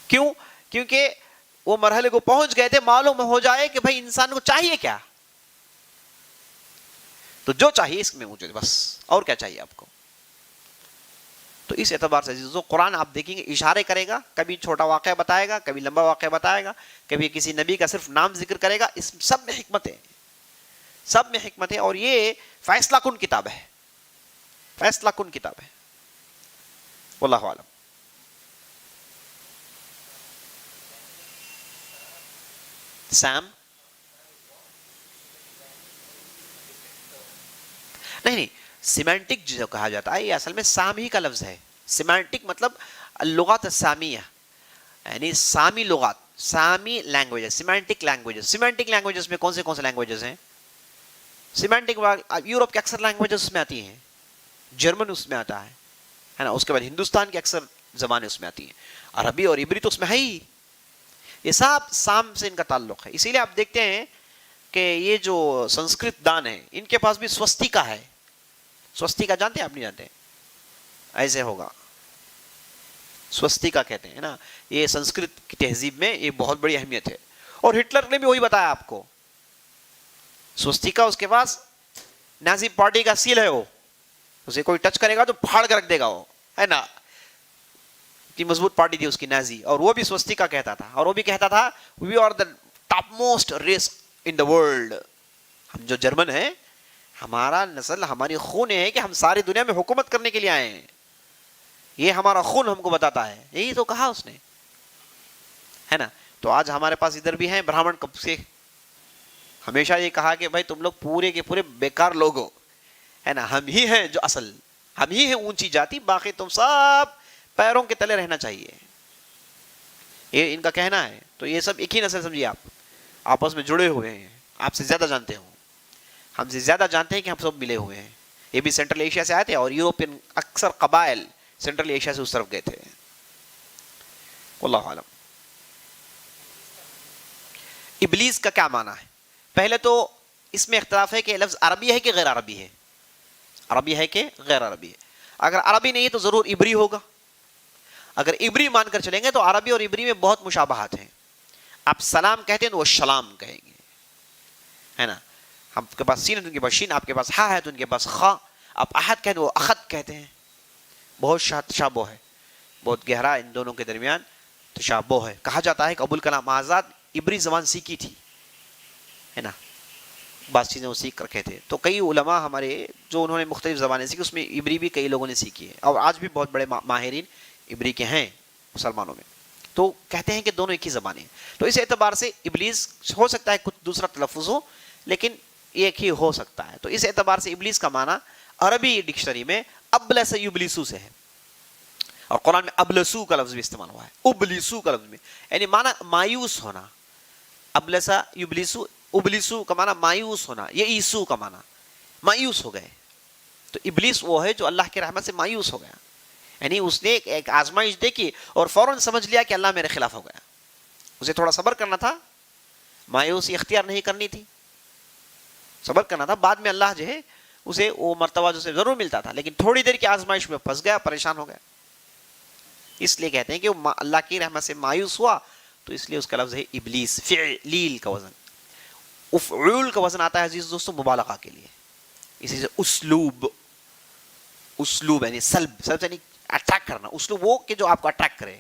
کیوں؟ کیونکہ وہ مرحلے کو پہنچ گئے تھے معلوم ہو جائے کہ بھائی انسان کو چاہیے کیا. تو جو چاہیے اس میں موجود، بس اور کیا چاہیے آپ کو. تو اس اعتبار سے عزیزو قرآن آپ دیکھیں گے اشارے کرے گا، کبھی چھوٹا واقعہ بتائے گا، کبھی لمبا واقعہ بتائے گا، کبھی کسی نبی کا صرف نام ذکر کرے گا. اس سب میں حکمت ہے، سب میں حکمت ہے، اور یہ فیصلہ کن کتاب ہے، فیصلہ کن کتاب ہے. واللہ اعلم. سام نہیں، سیمانٹک جو کہا جاتا ہے یہ اصل میں سام ہی کا لفظ ہے. سیمانٹک مطلب لغات السامیہ، یعنی سامی لغات، سامی languages, semantic languages. Semantic languages میں کون سے لینگویجز ہیں؟ سیمانٹک یورپ کے اکثر لینگویجز اس میں آتی ہیں، جرمن اس میں آتا ہے نا، اس کے بعد ہندوستان کی اکثر زبانیں اس میں آتی ہیں، عربی اور عبری تو اس میں ہے ہی. یہ سب سام سے ان کا تعلق ہے. اسی لیے آپ دیکھتے ہیں کہ یہ جو سنسکرت دان ہیں ان کے پاس بھی سوستیکا ہے. سوستیکا جانتے ہیں آپ؟ نہیں جانتے؟ ایسے ہوگا، سوستیکا کہتے ہیں نا. یہ سنسکرت کی تہذیب میں یہ بہت بڑی اہمیت ہے. اور ہٹلر نے بھی وہی بتایا آپ کو. سوستیکا اس کے پاس نازی پارٹی کا سیل ہے، وہ اسے کوئی ٹچ کرے گا تو پھاڑ کر رکھ دے گا، وہ ہے نا. کی مضبوط پارٹی تھی اس کی نازی، اور وہ بھی سوستیکا کہتا تھا. اور وہ بھی کہتا تھا we are the top most race in the world. ہم جو جرمن ہیں، ہمارا نسل، ہماری خون ہے کہ ہم ساری دنیا میں حکومت کرنے کے لیے آئے ہیں. یہ ہمارا خون ہم کو بتاتا ہے. یہی تو کہا اس نے، ہے نا. تو آج ہمارے پاس ادھر بھی ہیں برہمن کب سے ہمیشہ یہ کہا کہ بھائی تم لوگ پورے کے پورے بیکار لوگ ہو، ہے نا. ہم ہی ہیں جو اصل، ہم ہی ہیں اونچی جاتی، باقی تم سب پیروں کے تلے رہنا چاہیے. یہ ان کا کہنا ہے. تو یہ سب ایک ہی نسل سمجھیے آپ، آپس میں جڑے ہوئے ہیں. آپ سے زیادہ جانتے ہوں، ہم سے زیادہ جانتے ہیں کہ ہم سب ملے ہوئے ہیں. یہ بھی سینٹرل ایشیا سے آئے تھے، اور یورپین اکثر قبائل سینٹرل ایشیا سے اس طرف گئے تھے. واللہ عالم. ابلیس کا کیا معنی ہے؟ پہلے تو اس میں اختلاف ہے کہ لفظ عربی ہے کہ غیر عربی ہے. عربی ہے کہ غیر عربی ہے. اگر عربی نہیں ہے تو ضرور عبری ہوگا. اگر عبری مان کر چلیں گے تو عربی اور عبری میں بہت مشابہات ہیں. آپ سلام کہتے ہیں تو وہ شلام کہیں گے، ہے نا. ہم کے پاس سین ہے تو ان کے پاس شین، آپ کے پاس ہا ہے تو ان کے پاس خا. آپ احد کہتے ہیں وہ اخد کہتے ہیں. بہت تشابہ ہے، بہت گہرا ان دونوں کے درمیان تشابہ ہے. کہا جاتا ہے کہ ابو الکلام آزاد عبری زبان سیکھی تھی، ہے نا. بعض چیزیں وہ سیکھ رکھے تھے. تو کئی علماء ہمارے جو انہوں نے مختلف زبانیں سیکھی، اس میں عبری بھی کئی لوگوں نے سیکھی ہے، اور آج بھی بہت بڑے ماہرین عبری کے ہیں مسلمانوں میں. تو کہتے ہیں کہ دونوں ایک ہی زبانیں ہیں. تو اس اعتبار سے ابلیس ہو سکتا ہے کچھ دوسرا تلفظ ہو، لیکن ایک ہی ہو سکتا ہے. تو اس اعتبار سے ابلیس کا معنی عربی ڈکشنری میں ابلس یبلسو سے ہے، اور قرآن میں ابلسو کا لفظ بھی استعمال ہوا ہے، ابلیسو کا لفظ بھی، یعنی معنی مایوس ہونا. ابلسا یبلسو، ابلیسو کا معنی مایوس ہونا. یہ عیسو کا معنی مایوس ہو گئے. تو ابلیس وہ ہے جو اللہ کی رحمت سے مایوس ہو گیا، یعنی اس نے ایک آزمائش دیکھی اور فوراً سمجھ لیا کہ اللہ میرے خلاف ہو گیا. اسے تھوڑا صبر کرنا تھا، مایوسی اختیار نہیں کرنی تھی، صبر کرنا تھا. بعد میں اللہ جو ہے اسے وہ مرتبہ جو سے ضرور ملتا تھا، لیکن تھوڑی دیر کی آزمائش میں پھنس گیا، پریشان ہو گیا. اس لیے کہتے ہیں کہ وہ اللہ کی رحمت سے مایوس ہوا، تو اس لیے اس کا لفظ ہے ابلیس. فعلیل کا وزن، افعول کا وزن آتا ہے عزیز دوستو مبالغہ کے لیے. اسی سے اسلوب، اسلوب یعنی سلب یعنی اٹریکٹ کرنا. اسلوب وہ کہ جو آپ کو اٹریکٹ کرے.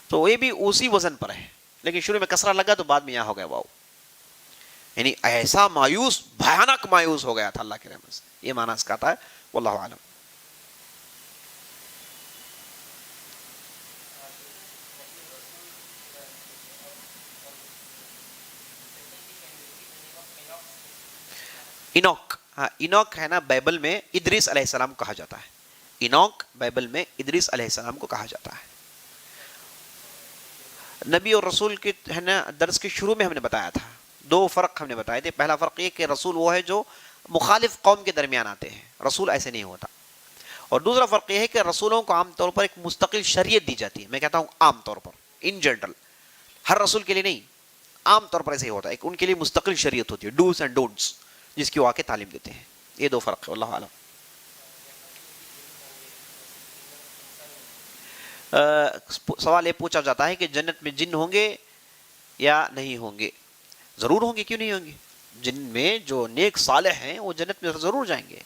تو یہ بھی اسی وزن پر ہے، لیکن شروع میں کسرہ لگا تو بعد میں یہاں ہو گیا واو. یعنی ایسا مایوس، بھیانک مایوس ہو گیا تھا اللہ کی رحمت سے. یہ معنی اس کا آتا ہے. واللہ عالم. انوک، ہاں انوک ہے نا، بائبل میں ادریس علیہ السلام کو کہا جاتا ہے. انوک بائبل میں ادریس علیہ السلام کو کہا جاتا ہے. نبی اور رسول کے ہے نا درس کے شروع میں ہم نے بتایا تھا، دو فرق ہم نے بتائے تھے. پہلا فرق یہ کہ رسول وہ ہے جو مخالف قوم کے درمیان آتے ہیں، رسول ایسے نہیں ہوتا. اور دوسرا فرق یہ ہے کہ رسولوں کو عام طور پر ایک مستقل شریعت دی جاتی ہے. میں کہتا ہوں عام طور پر، ان جنرل، ہر رسول کے لیے نہیں، عام طور پر ایسے ہی ہوتا ہے. ایک ان کے لیے مستقل شریعت ہوتی ہے، ڈوز اینڈ ڈونٹس، جس کی وہ آ کے تعلیم دیتے ہیں. یہ دو فرق ہے، اللہ عالم. سوال یہ پوچھا جاتا ہے کہ جنت میں جن ہوں گے یا نہیں ہوں گے. ضرور ہوں گے، کیوں نہیں ہوں گے؟ جن میں جو نیک صالح ہیں وہ جنت میں ضرور جائیں گے.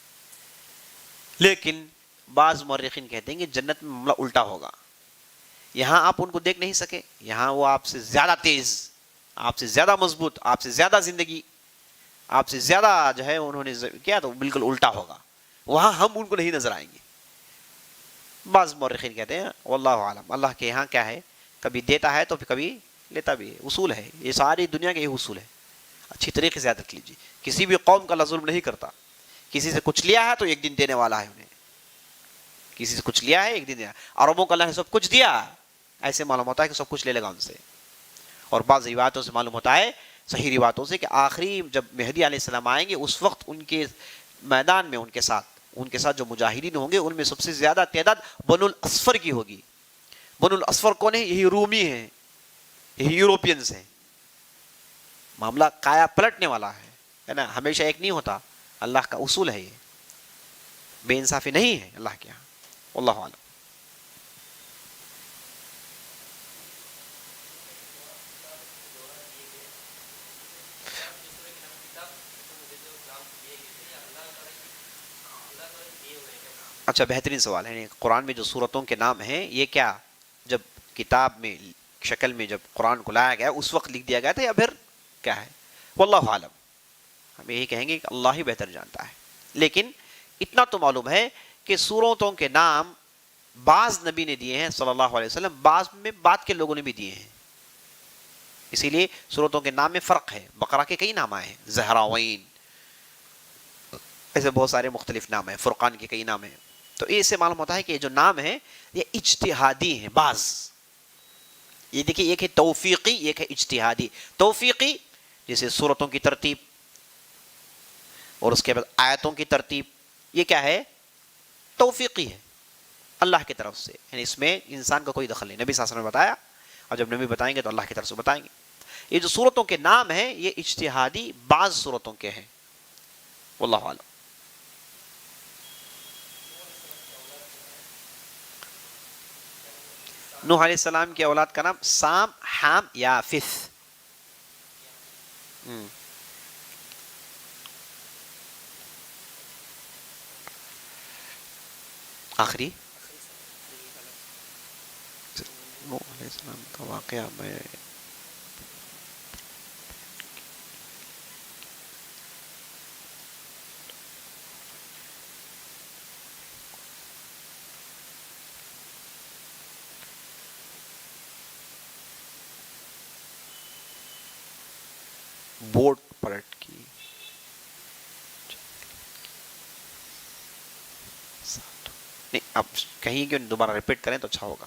لیکن بعض مورخین کہتے ہیں کہ جنت میں معاملہ الٹا ہوگا. یہاں آپ ان کو دیکھ نہیں سکے، یہاں وہ آپ سے زیادہ تیز، آپ سے زیادہ مضبوط، آپ سے زیادہ زندگی، آپ سے زیادہ جو ہے انہوں نے کیا، تو بالکل الٹا ہوگا. وہاں ہم ان کو نہیں نظر آئیں گے. بعض مورخین کہتے ہیں واللہ عالم، اللہ کے یہاں کیا ہے، کبھی دیتا ہے تو پھر کبھی لیتا بھی ہے. اصول ہے یہ، ساری دنیا کا یہ اصول ہے. اچھی طریقے سے یاد لیجیے. کسی بھی قوم کا اللہ ظلم نہیں کرتا. کسی سے کچھ لیا ہے تو ایک دن دینے والا ہے انہیں. کسی سے کچھ لیا ہے ایک دن دیا. عربوں کو اللہ نے سب کچھ دیا، ایسے معلوم ہوتا ہے کہ سب کچھ لے لے گا ان سے. اور بعض روایتوں سے معلوم ہوتا ہے، صحیح روایتوں سے، کہ آخری جب مہدی علیہ السلام آئیں گے اس وقت ان کے میدان میں ان کے ساتھ جو مجاہدین ہوں گے ان میں سب سے زیادہ تعداد بنو الاصفر کی ہوگی. بنو الاصفر کون ہے؟ یہی رومی ہیں، یہی یوروپینز ہیں. معاملہ کایا پلٹنے والا ہے نا. ہمیشہ ایک نہیں ہوتا، اللہ کا اصول ہے. یہ بے انصافی نہیں ہے اللہ کے یہاں. واللہ اعلم. اچھا، بہترین سوال ہے. قرآن میں جو صورتوں کے نام ہیں یہ کیا جب کتاب میں شکل میں جب قرآن کو لایا گیا اس وقت لکھ دیا گیا تھا یا پھر کیا ہے؟ واللہ عالم. ہم یہی کہیں گے کہ اللہ ہی بہتر جانتا ہے. لیکن اتنا تو معلوم ہے کہ صورتوں کے نام بعض نبی نے دیے ہیں صلی اللہ علیہ وسلم، بعض میں بعد کے لوگوں نے بھی دیے ہیں. اسی لیے صورتوں کے نام میں فرق ہے. بقرہ کے کئی نام آئے ہیں، زہراوین، ایسے بہت سارے مختلف نام ہیں. فرقان کے کئی نام ہیں. تو اس سے معلوم ہوتا ہے کہ یہ جو نام ہیں یہ اجتہادی ہیں. بعض یہ دیکھیے، ایک ہے توفیقی، ایک ہے اجتہادی. توفیقی جیسے صورتوں کی ترتیب اور اس کے بعد آیتوں کی ترتیب، یہ کیا ہے؟ توفیقی ہے اللہ کی طرف سے. یعنی اس میں انسان کا کوئی دخل نہیں. نبی صلی اللہ علیہ وسلم نے بتایا، اور جب نبی بتائیں گے تو اللہ کی طرف سے بتائیں گے. یہ جو صورتوں کے نام ہیں یہ اجتہادی بعض صورتوں کے ہیں. واللہ اعلم. نوح علیہ السلام کی اولاد کا نام سام، حام، یافث. آخری نوح علیہ السلام کا واقعہ میں بوٹ پلٹ کی. نہیں، اب کہیں کہ دوبارہ ریپیٹ کریں تو اچھا ہوگا.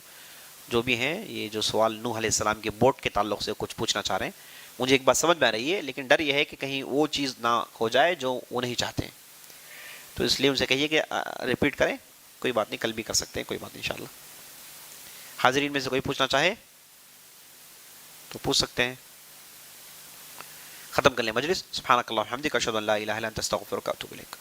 جو بھی ہیں یہ جو سوال نوح علیہ السلام کے بوٹ کے تعلق سے کچھ پوچھنا چاہ رہے ہیں، مجھے ایک بات سمجھ میں آ رہی ہے، لیکن ڈر یہ ہے کہ کہیں وہ چیز نہ ہو جائے جو وہ نہیں چاہتے ہیں. تو اس لیے ان سے کہیے کہ ریپیٹ کریں. کوئی بات نہیں، کل بھی کر سکتے ہیں، کوئی بات نہیں انشاءاللہ. حاضرین میں سے کوئی پوچھنا چاہے تو پوچھ سکتے ہیں. ختم کر لیں مجلس. سبحانک اللہم وبحمدک، اشہد ان لا الہ الا انت، استغفرک و اتوب الیک.